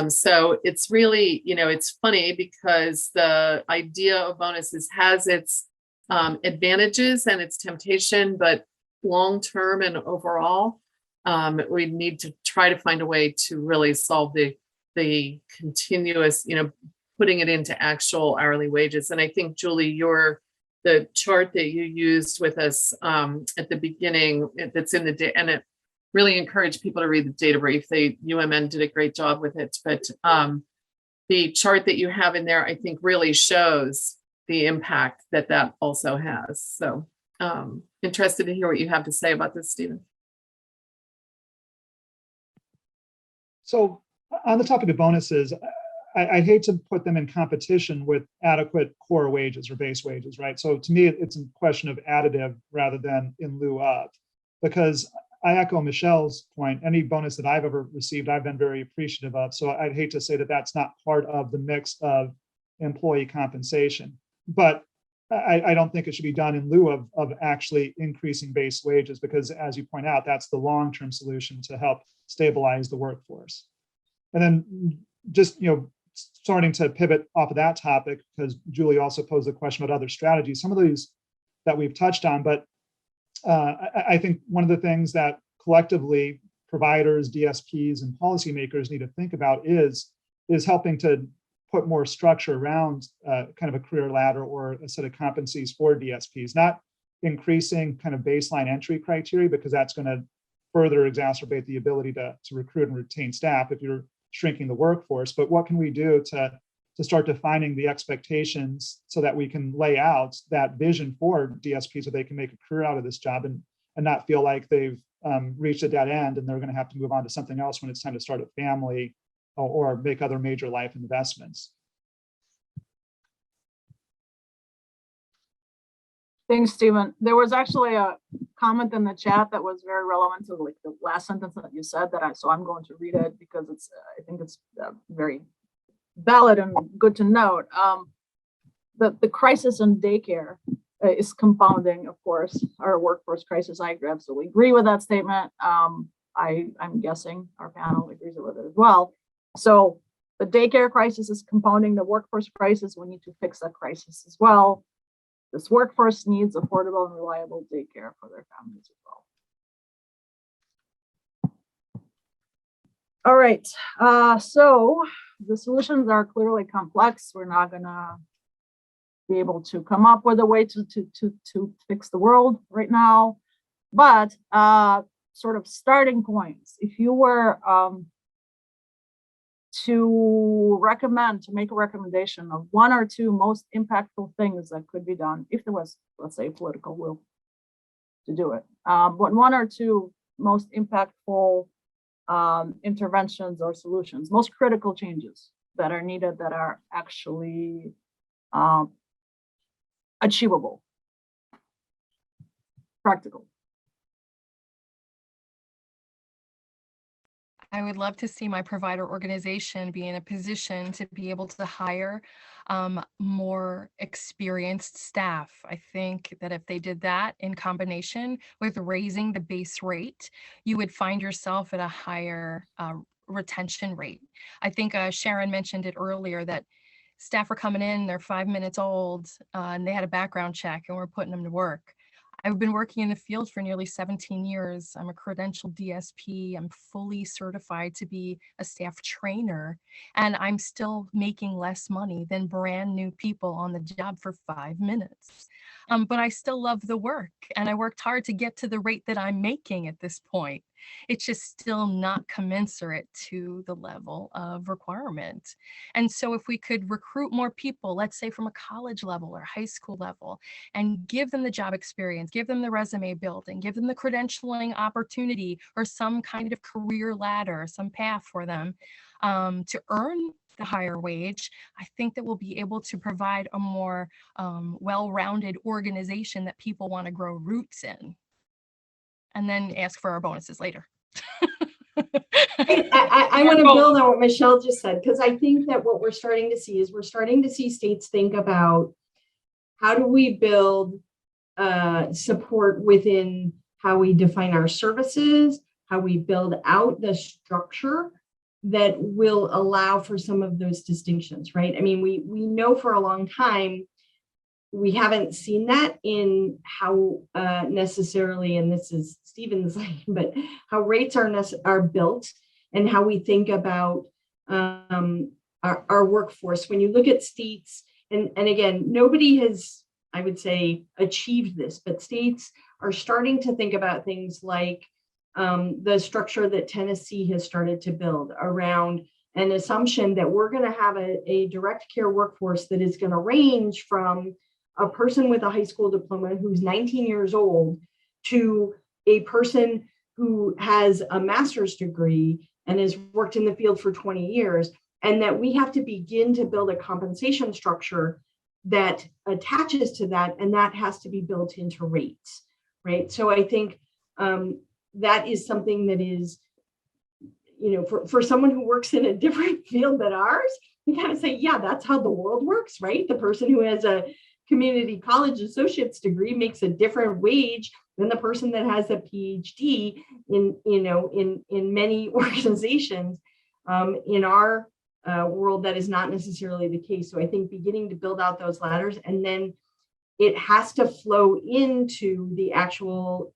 So it's really, it's funny because the idea of bonuses has its advantages and its temptation, but long-term and overall, we need to try to find a way to really solve the continuous, putting it into actual hourly wages. And I think, Julie, the chart that you used with us at the beginning, that's in the day, and it really encouraged people to read the data brief. UMN did a great job with it, but the chart that you have in there, I think, really shows the impact that also has. So interested to hear what you have to say about this, Stephen. So on the topic of bonuses, I hate to put them in competition with adequate core wages or base wages, right? So to me, it's a question of additive rather than in lieu of, because I echo Michelle's point. Any bonus that I've ever received, I've been very appreciative of. So I'd hate to say that that's not part of the mix of employee compensation, but I don't think it should be done in lieu of actually increasing base wages, because as you point out, that's the long-term solution to help stabilize the workforce. And then just, starting to pivot off of that topic, because Julie also posed a question about other strategies, some of these that we've touched on, but I think one of the things that collectively providers, DSPs, and policymakers need to think about is helping to put more structure around kind of a career ladder or a set of competencies for DSPs, not increasing kind of baseline entry criteria, because that's going to further exacerbate the ability to recruit and retain staff if you're shrinking the workforce. But what can we do to start defining the expectations so that we can lay out that vision for DSPs so they can make a career out of this job and not feel like they've reached a dead end and they're going to have to move on to something else when it's time to start a family or make other major life investments. Thanks, Stephen. There was actually a comment in the chat that was very relevant to like the last sentence that you said so I'm going to read it because I think it's very valid and good to note. The crisis in daycare is compounding, of course, our workforce crisis. I absolutely agree with that statement. I'm guessing our panel agrees with it as well. So the daycare crisis is compounding the workforce crisis. We need to fix that crisis as well. This workforce needs affordable and reliable daycare for their families as well. All right, so the solutions are clearly complex. We're not gonna be able to come up with a way to fix the world right now, but sort of starting points. If you were to make a recommendation of one or two most impactful things that could be done, if there was, let's say, political will to do it, but one or two most impactful interventions or solutions, most critical changes that are needed, that are actually achievable, practical. I would love to see my provider organization be in a position to be able to hire more experienced staff. I think that if they did that in combination with raising the base rate, you would find yourself at a higher retention rate. I think Sharon mentioned it earlier that staff are coming in, they're 5 minutes old, and they had a background check and we're putting them to work. I've been working in the field for nearly 17 years. I'm a credentialed DSP. I'm fully certified to be a staff trainer, and I'm still making less money than brand new people on the job for 5 minutes. But I still love the work, and I worked hard to get to the rate that I'm making at this point. It's just still not commensurate to the level of requirement. And so if we could recruit more people, let's say from a college level or high school level, and give them the job experience, give them the resume building, give them the credentialing opportunity or some kind of career ladder, some path for them to earn the higher wage, I think that we'll be able to provide a more well-rounded organization that people want to grow roots in, and then ask for our bonuses later. I want to build on what Michelle just said, because I think that what we're starting to see is states think about how do we build support within how we define our services, how we build out the structure that will allow for some of those distinctions, right? I mean, we know for a long time we haven't seen that in how necessarily, and this is Stephen's lane, but how rates are built and how we think about our workforce. When you look at states, and again, nobody has, I would say, achieved this, but states are starting to think about things like the structure that Tennessee has started to build around an assumption that we're going to have a direct care workforce that is going to range from a person with a high school diploma who's 19 years old to a person who has a master's degree and has worked in the field for 20 years, and that we have to begin to build a compensation structure that attaches to that, and that has to be built into rates, right? So I think that is something that is, you know, for someone who works in a different field than ours, we kind of say, yeah, that's how the world works, right? The person who has a community college associate's degree makes a different wage than the person that has a PhD in many organizations. In our world, that is not necessarily the case. So I think beginning to build out those ladders, and then it has to flow into the actual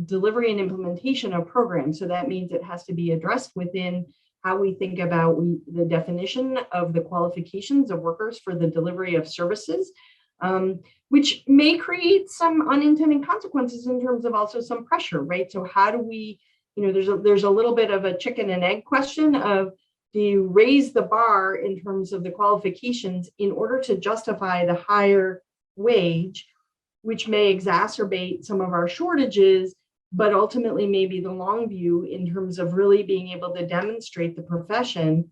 delivery and implementation of programs. So that means it has to be addressed within how we think about the definition of the qualifications of workers for the delivery of services, which may create some unintended consequences in terms of also some pressure, right? So how do we, there's a little bit of a chicken and egg question of, do you raise the bar in terms of the qualifications in order to justify the higher wage, which may exacerbate some of our shortages, but ultimately maybe the long view in terms of really being able to demonstrate the profession.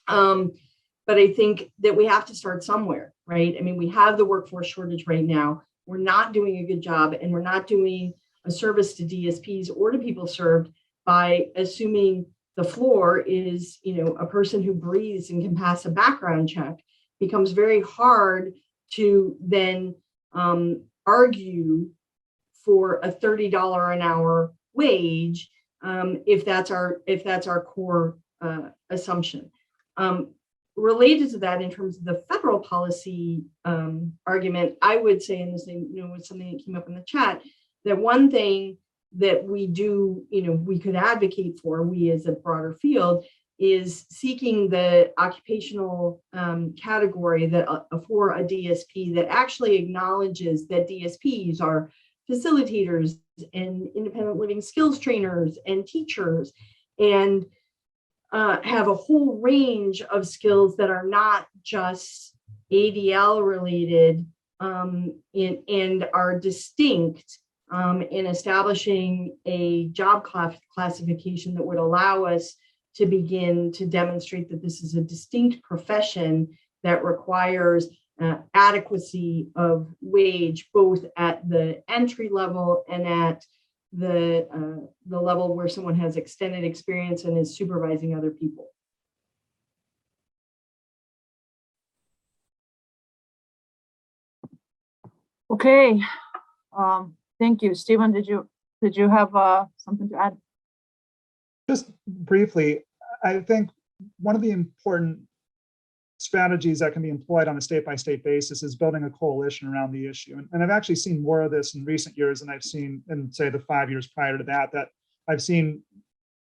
But I think that we have to start somewhere, right? I mean, we have the workforce shortage right now. We're not doing a good job, and we're not doing a service to DSPs or to people served by assuming the floor is, a person who breathes and can pass a background check. Becomes very hard to then argue for a $30 an hour wage if that's our core assumption. Related to that, in terms of the federal policy argument, I would say, and this was something that came up in the chat, that one thing that we do, we could advocate for, we as a broader field, is seeking the occupational category that for a DSP that actually acknowledges that DSPs are facilitators and independent living skills trainers and teachers, and have a whole range of skills that are not just ADL related and are distinct in establishing a job classification that would allow us to begin to demonstrate that this is a distinct profession that requires adequacy of wage, both at the entry level and at the level where someone has extended experience and is supervising other people. Okay, thank you. Stephen, did you have something to add? Just briefly, I think one of the important strategies that can be employed on a state-by-state basis is building a coalition around the issue. And I've actually seen more of this in recent years than I've seen in, say, the 5 years prior to that I've seen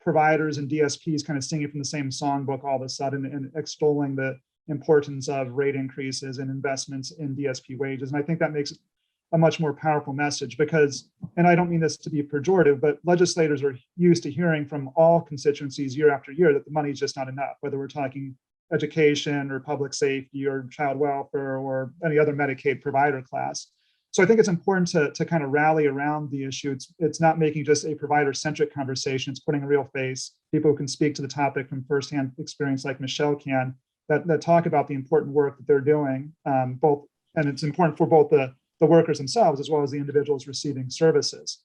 providers and DSPs kind of singing from the same songbook all of a sudden and extolling the importance of rate increases and investments in DSP wages. And I think that makes a much more powerful message because, and I don't mean this to be pejorative, but legislators are used to hearing from all constituencies year after year that the money is just not enough, whether we're talking education or public safety or child welfare or any other Medicaid provider class. So I think it's important to kind of rally around the issue. It's not making just a provider-centric conversation, it's putting a real face, people who can speak to the topic from firsthand experience like Michelle can, that talk about the important work that they're doing, both, and it's important for both the workers themselves as well as the individuals receiving services.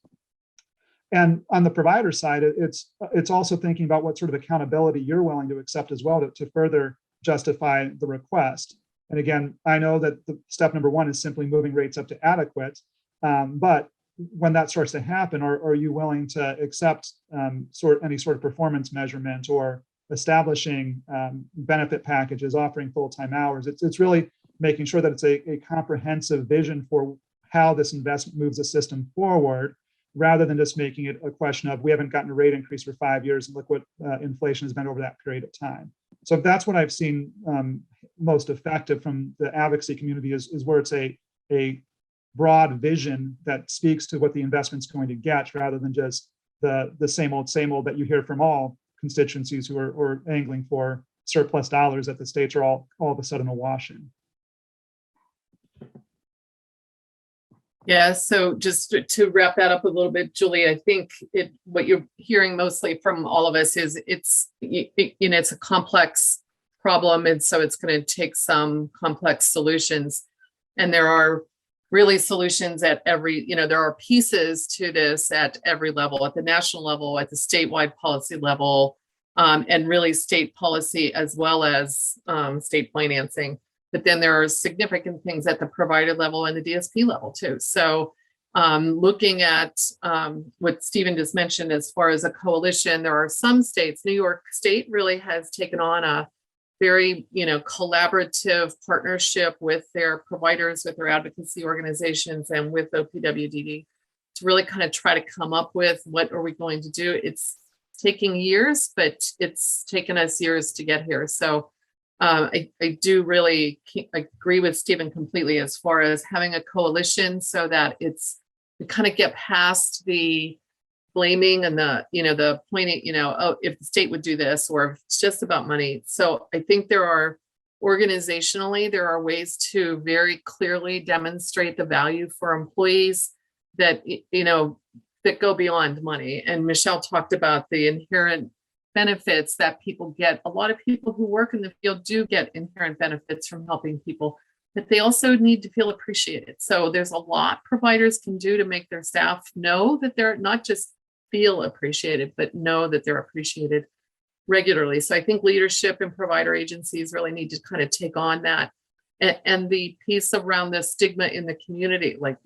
And on the provider side, it's also thinking about what sort of accountability you're willing to accept as well to further justify the request. And again, I know that the step number one is simply moving rates up to adequate, but when that starts to happen, are you willing to accept any sort of performance measurement or establishing benefit packages, offering full-time hours? It's really making sure that it's a comprehensive vision for how this investment moves the system forward, rather than just making it a question of we haven't gotten a rate increase for 5 years and look what inflation has been over that period of time. So that's what I've seen most effective from the advocacy community is where it's a broad vision that speaks to what the investment's going to get, rather than just the same old that you hear from all constituencies who are angling for surplus dollars that the states are all of a sudden awash in. Yeah, so just to wrap that up a little bit, Julie, I think what you're hearing mostly from all of us is it's a complex problem, and so it's going to take some complex solutions. And there are really solutions at every, there are pieces to this at every level, at the national level, at the statewide policy level, and really state policy as well as state financing. But then there are significant things at the provider level and the DSP level too. So looking at what Stephen just mentioned as far as a coalition, there are some states, New York State really has taken on a very, collaborative partnership with their providers, with their advocacy organizations, and with OPWDD to really kind of try to come up with what are we going to do. It's taking years, but it's taken us years to get here. So I do really agree with Stephen completely as far as having a coalition so that we kind of get past the blaming and the pointing, oh, if the state would do this, or if it's just about money. So I think organizationally, there are ways to very clearly demonstrate the value for employees that, that go beyond money. And Michelle talked about the inherent benefits that people get. A lot of people who work in the field do get inherent benefits from helping people, but they also need to feel appreciated. So there's a lot providers can do to make their staff know that they're not just feel appreciated, but know that they're appreciated regularly. So I think leadership and provider agencies really need to kind of take on that And the piece around the stigma in the community, like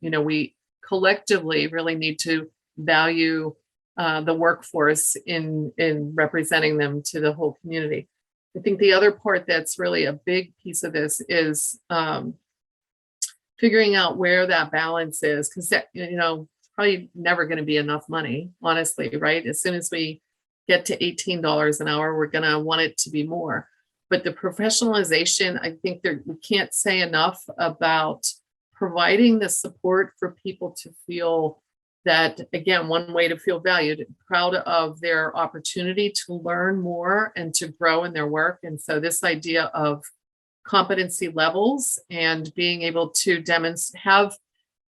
we collectively really need to value the workforce in representing them to the whole community. I think the other part that's really a big piece of this is figuring out where that balance is, because that, probably never going to be enough money, honestly, right? As soon as we get to $18 an hour, we're going to want it to be more. But the professionalization, I think we can't say enough about providing the support for people to feel that, again, one way to feel valued, proud of their opportunity to learn more and to grow in their work. And so this idea of competency levels and being able to demonstrate,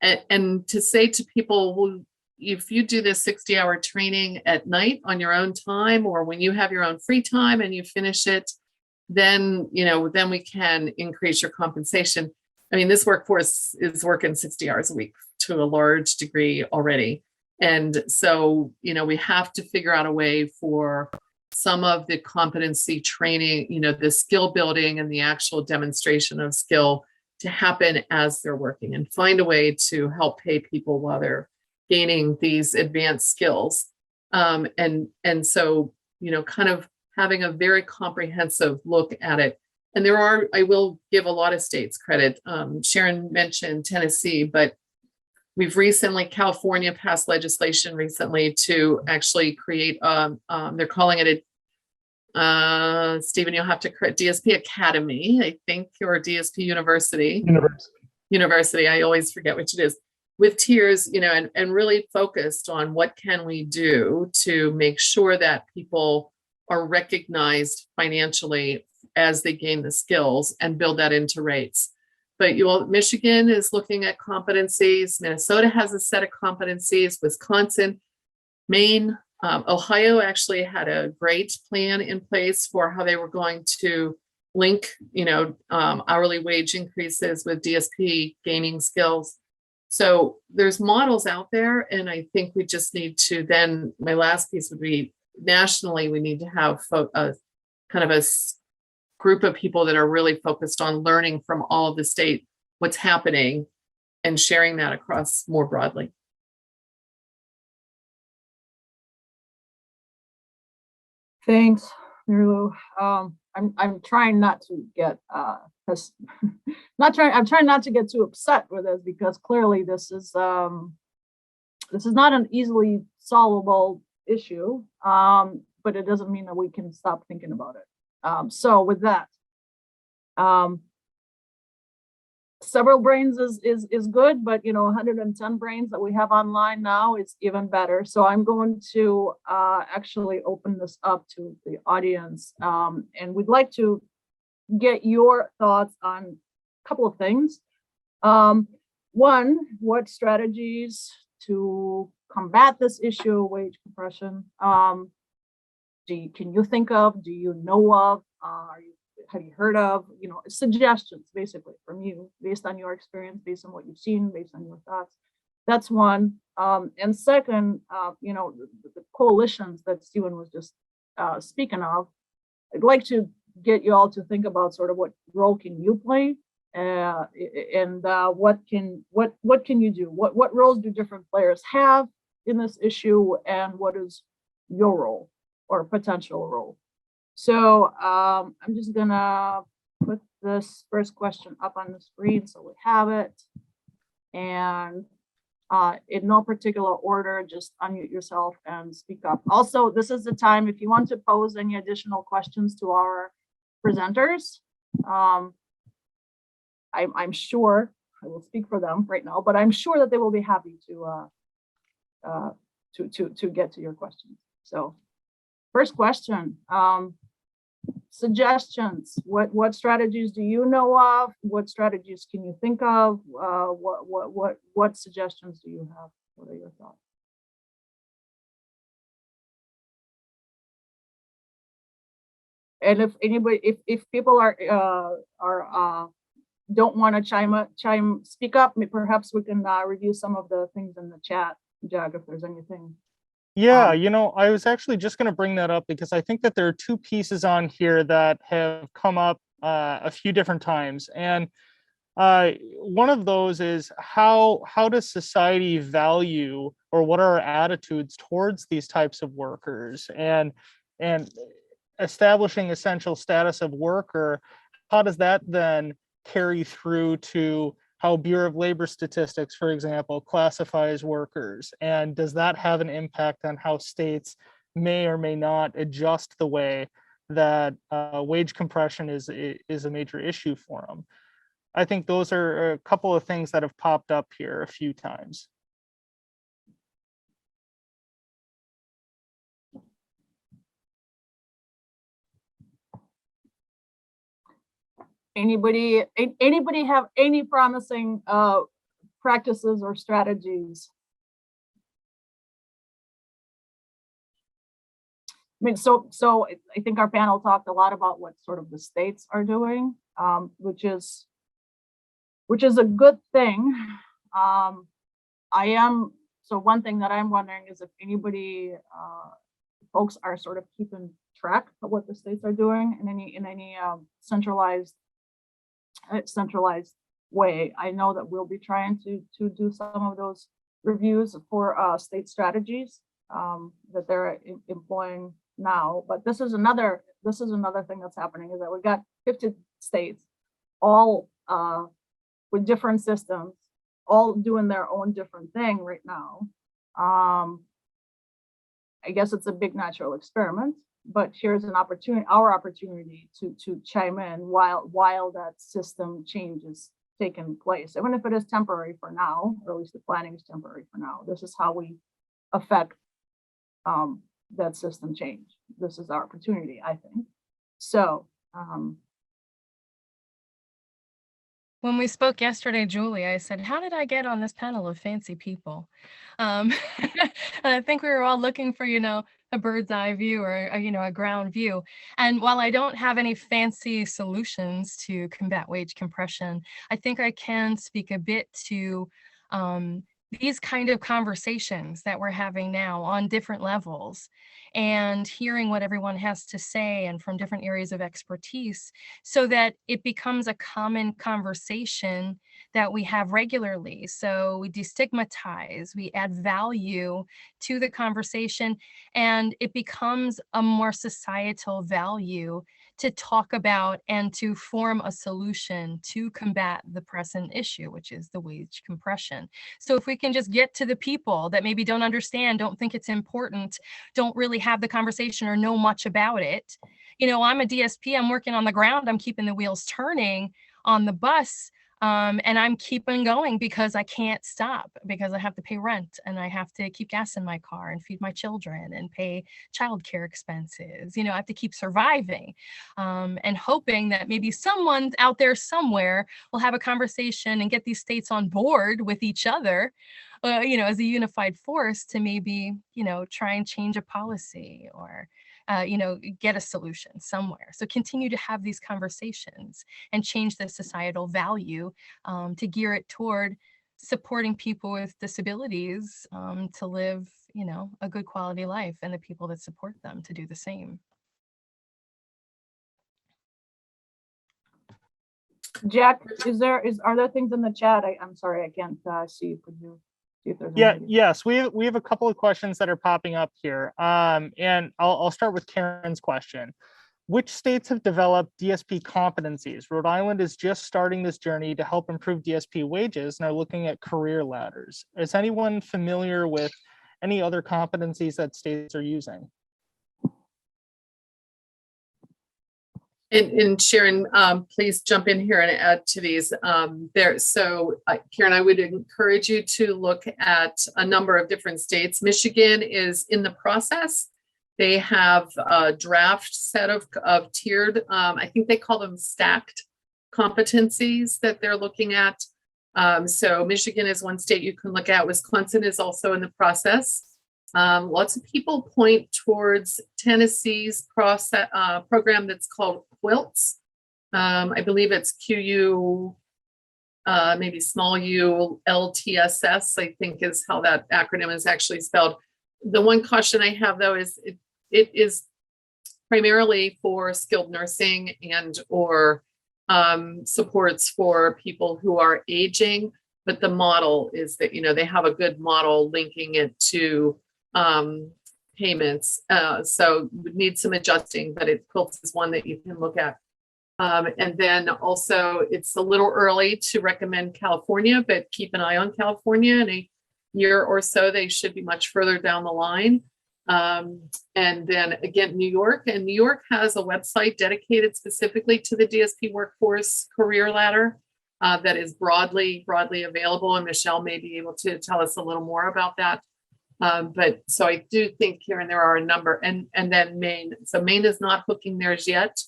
and to say to people, well, if you do this 60-hour training at night on your own time, or when you have your own free time and you finish it, then we can increase your compensation. I mean, this workforce is working 60 hours a week to a large degree already. And so, we have to figure out a way for some of the competency training, the skill building and the actual demonstration of skill to happen as they're working, and find a way to help pay people while they're gaining these advanced skills. And so, kind of having a very comprehensive look at it. And I will give a lot of states credit. Sharon mentioned Tennessee, but California passed legislation recently to actually create, they're calling it Stephen, you'll have to correct, DSP Academy, I think, or DSP University. University. I always forget which it is. With tiers, and really focused on what can we do to make sure that people are recognized financially as they gain the skills, and build that into rates. But Michigan is looking at competencies. Minnesota has a set of competencies. Wisconsin, Maine, Ohio actually had a great plan in place for how they were going to link, hourly wage increases with DSP gaining skills. So there's models out there, and I think we just need to then, my last piece would be, nationally, we need to have a kind of a group of people that are really focused on learning from all of the state what's happening and sharing that across more broadly. Thanks, Mary Lou. I'm trying not to get I'm trying not to get too upset with this, because clearly this is not an easily solvable issue, but it doesn't mean that we can stop thinking about it. So with that, several brains is good, but 110 brains that we have online now is even better. So I'm going to actually open this up to the audience, and we'd like to get your thoughts on a couple of things. One, what strategies to combat this issue of wage compression can you think of? Do you know of? Have you heard of? Suggestions basically from you, based on your experience, based on what you've seen, based on your thoughts. That's one. And second, the coalitions that Stephen was just speaking of. I'd like to get you all to think about sort of what role can you play, and what can you do? What roles do different players have in this issue, and what is your role or potential role? So I'm just gonna put this first question up on the screen so we have it, and in no particular order, just unmute yourself and speak up. Also, this is the time if you want to pose any additional questions to our presenters. I'm sure, I will speak for them right now, but I'm sure that they will be happy to get to your questions. So first question, suggestions. What strategies do you know of? What strategies can you think of? What suggestions do you have? What are your thoughts? And if anybody, if people are don't want to speak up, perhaps we can review some of the things in the chat, Jag, if there's anything. Yeah, I was actually just going to bring that up, because I think that there are two pieces on here that have come up a few different times. And one of those is how does society value, or what are our attitudes towards these types of workers, and establishing essential status of worker, how does that then carry through to how Bureau of Labor Statistics, for example, classifies workers? And does that have an impact on how states may or may not adjust the way that wage compression is a major issue for them? I think those are a couple of things that have popped up here a few times. Anybody have any promising practices or strategies? I mean, so I think our panel talked a lot about what sort of the states are doing, which is a good thing. So one thing that I'm wondering is if anybody, folks are sort of keeping track of what the states are doing in any centralized way. I know that we'll be trying to do some of those reviews for state strategies that they're employing now. But this is another thing that's happening, is that we've got 50 states, all with different systems, all doing their own different thing right now. I guess it's a big natural experiment, but here's an opportunity, our opportunity to chime in while that system change is taking place, even if it is temporary for now, or at least the planning is temporary for now. This is how we affect that system change. This is our opportunity, I think. So when we spoke yesterday, Julie, I said, how did I get on this panel of fancy people? And I think we were all looking for, a bird's eye view, or a ground view. And while I don't have any fancy solutions to combat wage compression, I think I can speak a bit to these kind of conversations that we're having now on different levels, and hearing what everyone has to say and from different areas of expertise, so that it becomes a common conversation that we have regularly. So we destigmatize, we add value to the conversation, and it becomes a more societal value to talk about and to form a solution to combat the present issue, which is the wage compression. So if we can just get to the people that maybe don't understand, don't think it's important, don't really have the conversation or know much about it. I'm a DSP, I'm working on the ground, I'm keeping the wheels turning on the bus. And I'm keeping going because I can't stop, because I have to pay rent and I have to keep gas in my car and feed my children and pay childcare expenses. I have to keep surviving, and hoping that maybe someone out there somewhere will have a conversation and get these states on board with each other, as a unified force to maybe, try and change a policy, or get a solution somewhere. So continue to have these conversations and change the societal value to gear it toward supporting people with disabilities to live, a good quality life, and the people that support them to do the same. Jack, are there things in the chat? I'm sorry, I can't see. Could you see if there's Yes, we have a couple of questions that are popping up here. And I'll start with Karen's question. Which states have developed DSP competencies? Rhode Island is just starting this journey to help improve DSP wages and are looking at career ladders. Is anyone familiar with any other competencies that states are using? And Sharon, please jump in here and add to these. Karen, I would encourage you to look at a number of different states. Michigan is in the process. They have a draft set of tiered, I think they call them stacked competencies that they're looking at. So Michigan is one state you can look at. Wisconsin is also in the process. Lots of people point towards Tennessee's program that's called QUILTS. I believe it's QU, maybe small u, LTSS, I think is how that acronym is actually spelled. The one caution I have, though, is it is primarily for skilled nursing and or supports for people who are aging, but the model is that, they have a good model linking it to payments. So would need some adjusting, but Quilts is one that you can look at. And then also it's a little early to recommend California, but keep an eye on California. In a year or so, they should be much further down the line. And then again, New York has a website dedicated specifically to the DSP workforce career ladder that is broadly available. And Michelle may be able to tell us a little more about that. But so I do think, Karen, there are a number, and then Maine. So Maine is not hooking theirs yet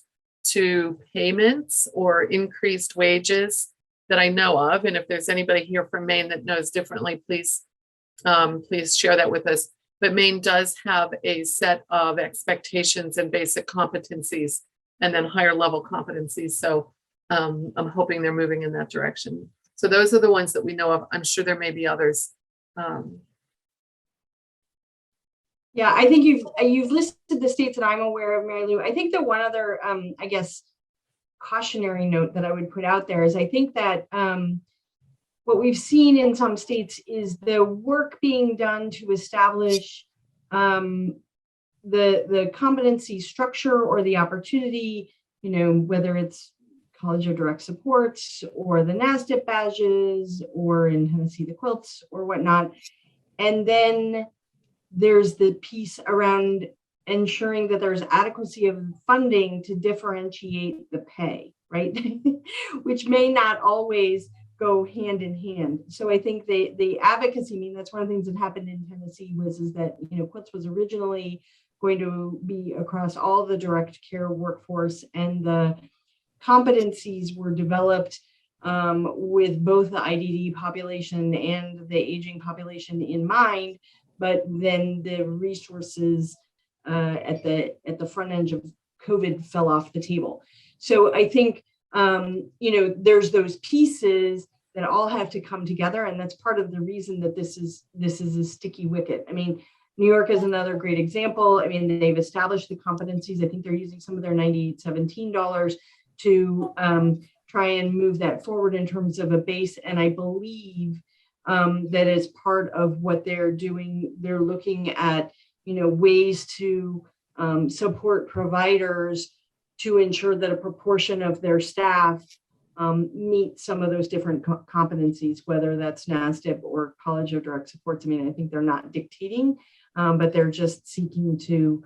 to payments or increased wages that I know of. And if there's anybody here from Maine that knows differently, please share that with us. But Maine does have a set of expectations and basic competencies and then higher level competencies. So I'm hoping they're moving in that direction. So those are the ones that we know of. I'm sure there may be others. Yeah, I think you've listed the states that I'm aware of, Mary Lou. I think that one other, I guess, cautionary note that I would put out there is I think that what we've seen in some states is the work being done to establish the competency structure or the opportunity, whether it's College of Direct Supports or the NASDIP badges or in Tennessee, the Quilts or whatnot. And then there's the piece around ensuring that there's adequacy of funding to differentiate the pay, right? Which may not always go hand in hand. So I think the advocacy, that's one of the things that happened in Tennessee is that, Quilts was originally going to be across all the direct care workforce, and the competencies were developed with both the IDD population and the aging population in mind. But then the resources at the front end of COVID fell off the table. So I think, there's those pieces that all have to come together. And that's part of the reason that this is a sticky wicket. New York is another great example. They've established the competencies. I think they're using some of their $98.17 to try and move that forward in terms of a base. And I believe that as part of what they're doing, they're looking at, ways to support providers to ensure that a proportion of their staff meet some of those different competencies, whether that's NASDIP or College of Direct Supports. I think they're not dictating, but they're just seeking to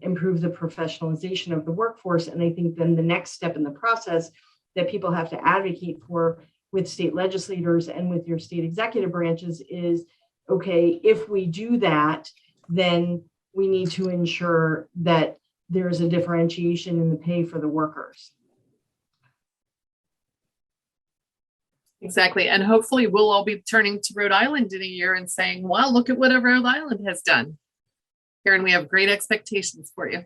improve the professionalization of the workforce. And I think then the next step in the process that people have to advocate for with state legislators and with your state executive branches is, okay, if we do that, then we need to ensure that there's a differentiation in the pay for the workers. Exactly. And hopefully we'll all be turning to Rhode Island in a year and saying, wow, look at what Rhode Island has done. Karen, we have great expectations for you.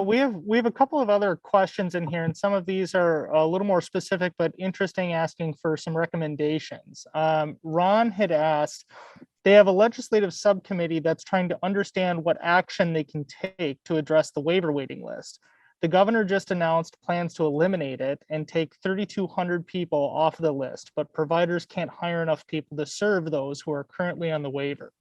We have a couple of other questions in here, and some of these are a little more specific but interesting, asking for some recommendations. Ron had asked, they have a legislative subcommittee that's trying to understand what action they can take to address the waiver waiting list. The governor just announced plans to eliminate it and take 3,200 people off the list, but providers can't hire enough people to serve those who are currently on the waiver.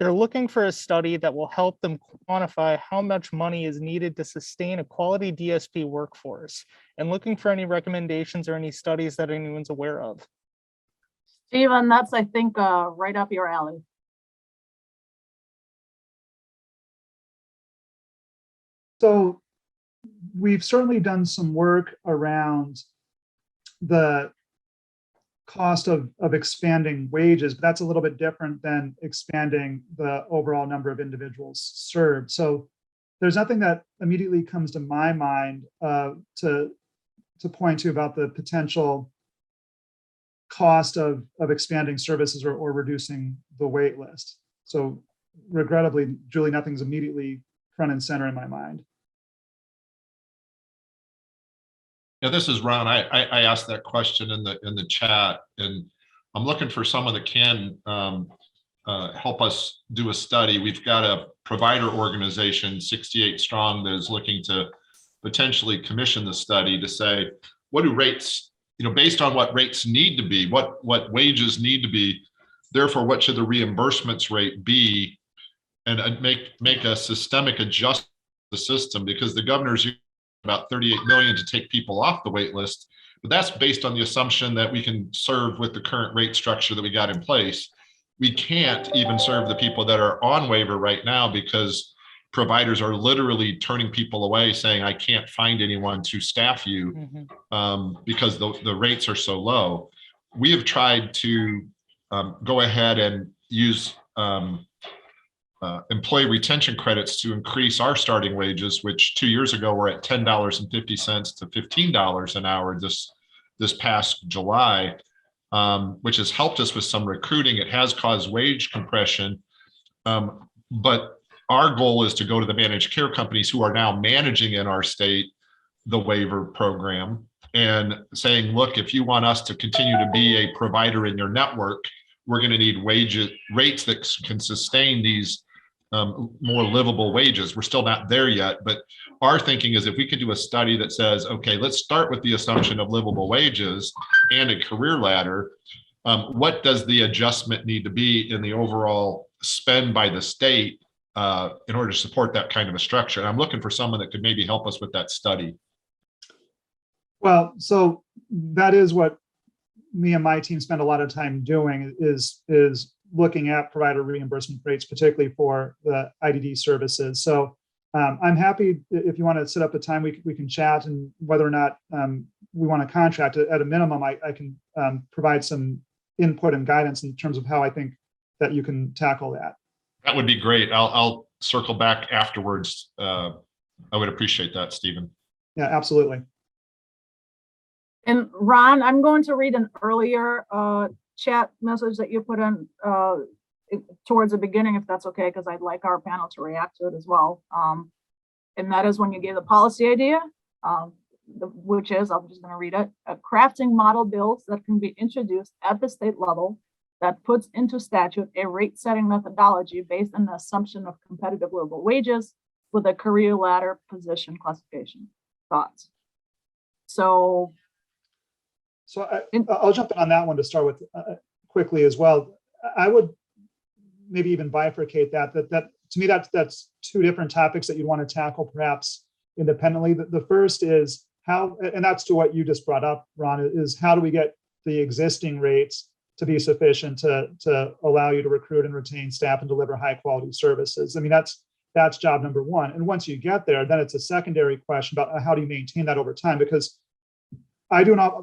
They're looking for a study that will help them quantify how much money is needed to sustain a quality DSP workforce, and looking for any recommendations or any studies that anyone's aware of. Stephen, that's, I think, right up your alley. So we've certainly done some work around the cost of expanding wages, but that's a little bit different than expanding the overall number of individuals served. So there's nothing that immediately comes to my mind to point to about the potential cost of expanding services or reducing the wait list. So regrettably, Julie, nothing's immediately front and center in my mind. Yeah, this is Ron. I asked that question in the chat, and I'm looking for someone that can help us do a study. We've got a provider organization, 68 strong, that is looking to potentially commission the study to say, what do rates, based on what rates need to be, what wages need to be, therefore, what should the reimbursements rate be, and make a systemic adjustment to the system, because the governor's using about 38 million to take people off the wait list, but that's based on the assumption that we can serve with the current rate structure that we got in place. We can't even serve the people that are on waiver right now because providers are literally turning people away, saying, I can't find anyone to staff you because the rates are so low. We have tried to go ahead and use employee retention credits to increase our starting wages, which 2 years ago were at $10.50 to $15 an hour this past July, which has helped us with some recruiting. It has caused wage compression, but our goal is to go to the managed care companies who are now managing in our state the waiver program and saying, look, if you want us to continue to be a provider in your network, we're going to need rates that can sustain these more livable wages. We're still not there yet, but our thinking is if we could do a study that says, okay, let's start with the assumption of livable wages and a career ladder. What does the adjustment need to be in the overall spend by the state in order to support that kind of a structure? And I'm looking for someone that could maybe help us with that study. Well, so that is what me and my team spend a lot of time doing, is looking at provider reimbursement rates, particularly for the IDD services. So I'm happy if you want to set up a time, we can chat, and whether or not we want to contract. At a minimum, I can provide some input and guidance in terms of how I think that you can tackle that. That would be great. I'll circle back afterwards. I would appreciate that, Stephen. Yeah, absolutely. And Ron, I'm going to read an earlier chat message that you put in towards the beginning, if that's okay, because I'd like our panel to react to it as well. And that is when you gave the policy idea, which is, I'm just going to read it, crafting model bills that can be introduced at the state level that puts into statute a rate setting methodology based on the assumption of competitive livable wages with a career ladder position classification. Thoughts? So I'll jump in on that one to start with quickly as well. I would maybe even bifurcate that to me, that's two different topics that you want to tackle perhaps independently. The first is how, and that's to what you just brought up, Ron, is how do we get the existing rates to be sufficient to allow you to recruit and retain staff and deliver high quality services? I mean, that's job number one. And once you get there, then it's a secondary question about how do you maintain that over time? Because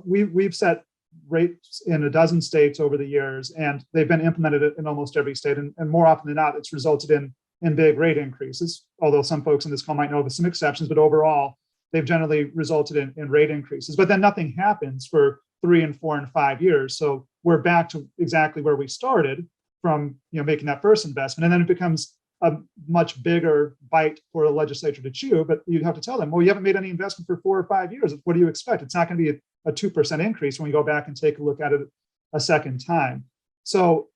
we've set rates in a dozen states over the years, and they've been implemented in almost every state. And more often than not, it's resulted in big rate increases, although some folks in this call might know of some exceptions, but overall, they've generally resulted in rate increases. But then nothing happens for 3 and 4 and 5 years. So we're back to exactly where we started from, making that first investment. And then it becomes a much bigger bite for the legislature to chew, but you have to tell them, well, you haven't made any investment for 4 or 5 years. What do you expect? It's not going to be a 2% increase when we go back and take a look at it a second time. So,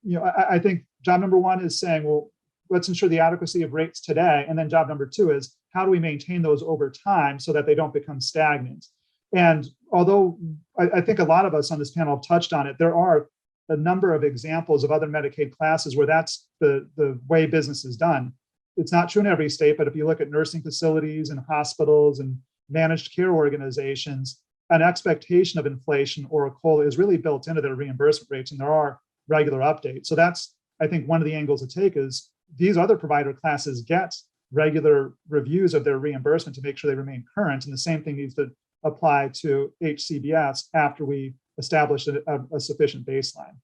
I think job number one is saying, well, let's ensure the adequacy of rates today. And then job number two is how do we maintain those over time so that they don't become stagnant? And although I think a lot of us on this panel have touched on it, there are a number of examples of other Medicaid classes where that's the way business is done. It's not true in every state, but if you look at nursing facilities and hospitals and managed care organizations, an expectation of inflation or a COLA is really built into their reimbursement rates, and there are regular updates. So that's, I think, one of the angles to take is these other provider classes get regular reviews of their reimbursement to make sure they remain current. And the same thing needs to apply to HCBS after we establish a sufficient baseline.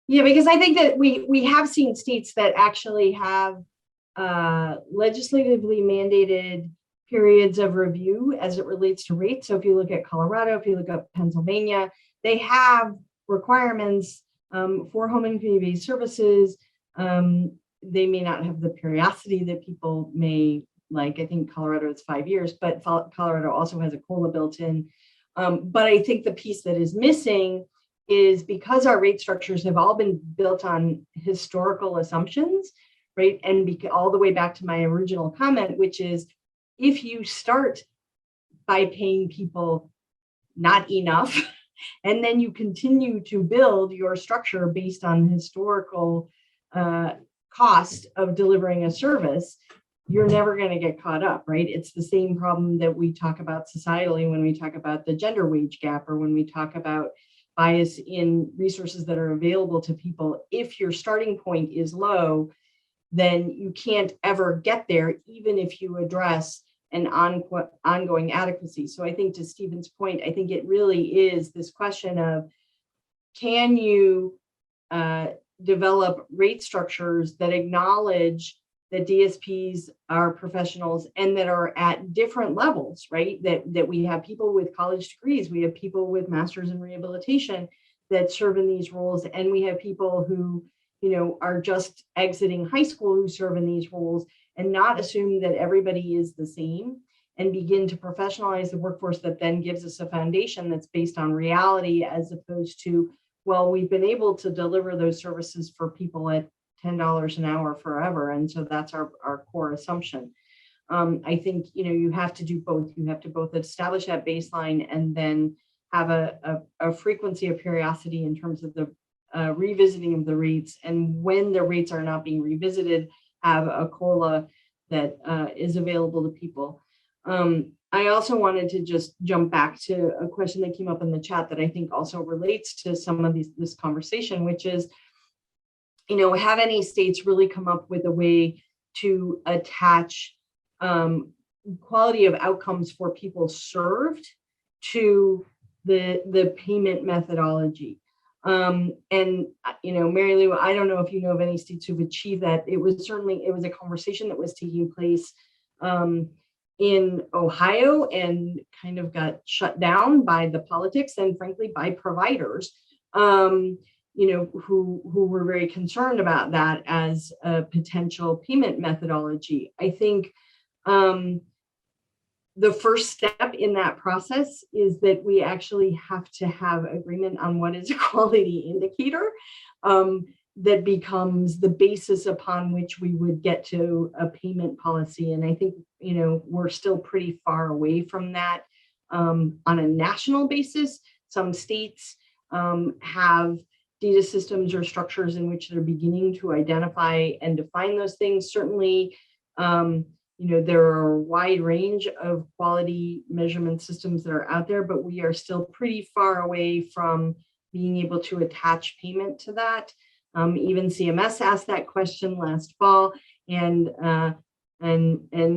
Yeah, because I think that we have seen states that actually have legislatively mandated periods of review as it relates to rates. So if you look at Colorado, if you look at Pennsylvania, they have requirements for home and community-based services. They may not have the periodicity that people may like. I think Colorado is 5 years, but Colorado also has a COLA built in. But I think the piece that is missing is because our rate structures have all been built on historical assumptions, right? And all the way back to my original comment, which is if you start by paying people not enough, and then you continue to build your structure based on historical cost of delivering a service, you're never going to get caught up, right? It's the same problem that we talk about societally when we talk about the gender wage gap, or when we talk about bias in resources that are available to people. If your starting point is low, then you can't ever get there, even if you address an ongoing adequacy. So I think to Stephen's point, I think it really is this question of, can you develop rate structures that acknowledge that DSPs are professionals and that are at different levels, right? That we have people with college degrees, we have people with masters in rehabilitation that serve in these roles, and we have people who, you know, are just exiting high school who serve in these roles, and not assume that everybody is the same, and begin to professionalize the workforce that then gives us a foundation that's based on reality, as opposed to, well, we've been able to deliver those services for people at $10 an hour forever. And so that's our core assumption. I think, you know, you have to do both. You have to both establish that baseline and then have a frequency of periodicity in terms of the revisiting of the rates. And when the rates are not being revisited, have a COLA that is available to people. I also wanted to just jump back to a question that came up in the chat that I think also relates to some of this conversation, which is, you know, have any states really come up with a way to attach quality of outcomes for people served to the payment methodology? And, you know, Mary Lou, I don't know if you know of any states who've achieved that. It was a conversation that was taking place in Ohio and kind of got shut down by the politics and frankly by providers, you know, who were very concerned about that as a potential payment methodology. I think the first step in that process is that we actually have to have agreement on what is a quality indicator that becomes the basis upon which we would get to a payment policy. And I think, you know, we're still pretty far away from that on a national basis. Some states have data systems or structures in which they're beginning to identify and define those things. Certainly, you know, there are a wide range of quality measurement systems that are out there, but we are still pretty far away from being able to attach payment to that. Even CMS asked that question last fall and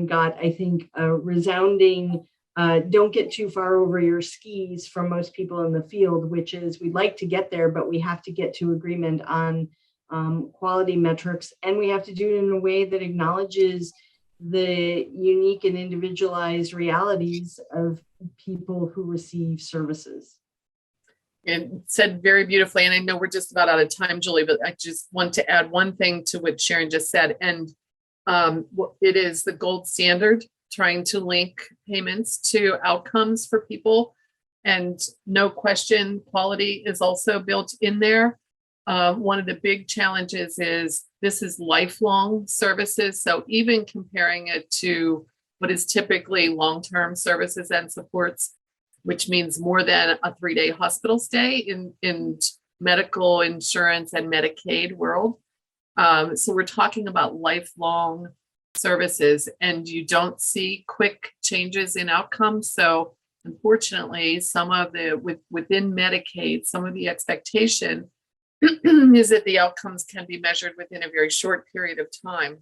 got, I think, a resounding don't get too far over your skis from most people in the field, which is we'd like to get there, but we have to get to agreement on quality metrics, and we have to do it in a way that acknowledges the unique and individualized realities of people who receive services. And said very beautifully, and I know we're just about out of time, Julie, but I just want to add one thing to what Sharon just said. And it is the gold standard, trying to link payments to outcomes for people. And no question, quality is also built in there. One of the big challenges is this is lifelong services. So even comparing it to what is typically long-term services and supports, which means more than a 3-day hospital stay in medical insurance and Medicaid world. So we're talking about lifelong services, and you don't see quick changes in outcomes. So unfortunately, some of the within Medicaid, some of the expectation is that the outcomes can be measured within a very short period of time.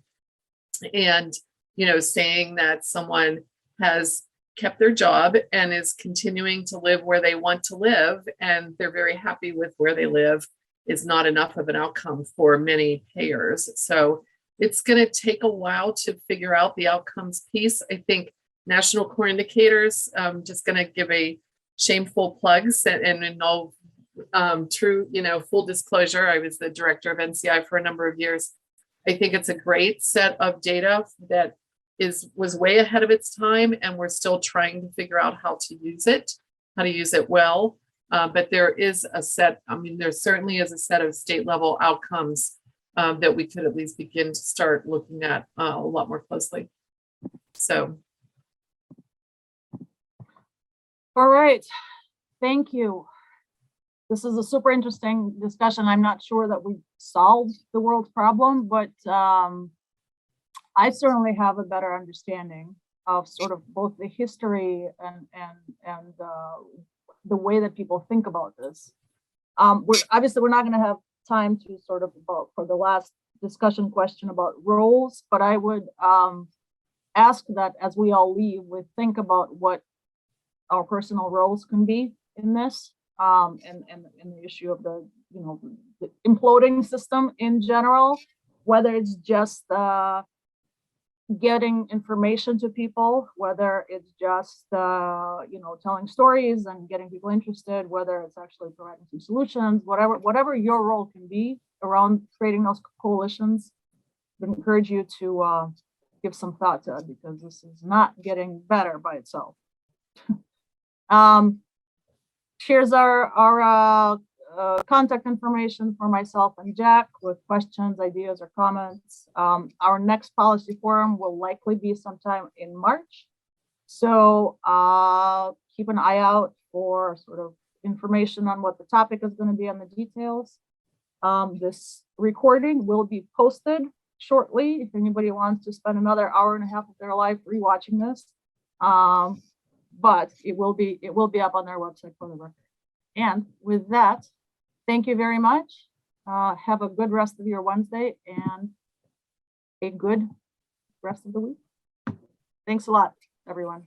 And, you know, saying that someone has kept their job and is continuing to live where they want to live, and they're very happy with where they live, is not enough of an outcome for many payers. So it's going to take a while to figure out the outcomes piece. I think national core indicators, just going to give a shameful plugs and in all true, you know, full disclosure, I was the director of NCI for a number of years. I think it's a great set of data that was way ahead of its time, and we're still trying to figure out how to use it well. But there is a set, I mean, there certainly is a set of state level outcomes that we could at least begin to start looking at a lot more closely. So. All right, thank you. This is a super interesting discussion. I'm not sure that we solved the world's problem, but I certainly have a better understanding of sort of both the history and the way that people think about this. We're not going to have time to sort of for the last discussion question about roles, but I would ask that as we all leave, we think about what our personal roles can be in this, and the issue of the imploding system in general, whether it's just getting information to people, whether it's just telling stories and getting people interested, whether it's actually providing some solutions, whatever your role can be around creating those coalitions. I would encourage you to give some thought to it, because this is not getting better by itself. Here's our contact information for myself and Jack with questions, ideas, or comments. Our next policy forum will likely be sometime in March. So keep an eye out for sort of information on what the topic is going to be and the details. This recording will be posted shortly if anybody wants to spend another hour and a half of their life rewatching this. But it will be up on their website for the record. And with that, thank you very much. Have a good rest of your Wednesday and a good rest of the week. Thanks a lot, everyone.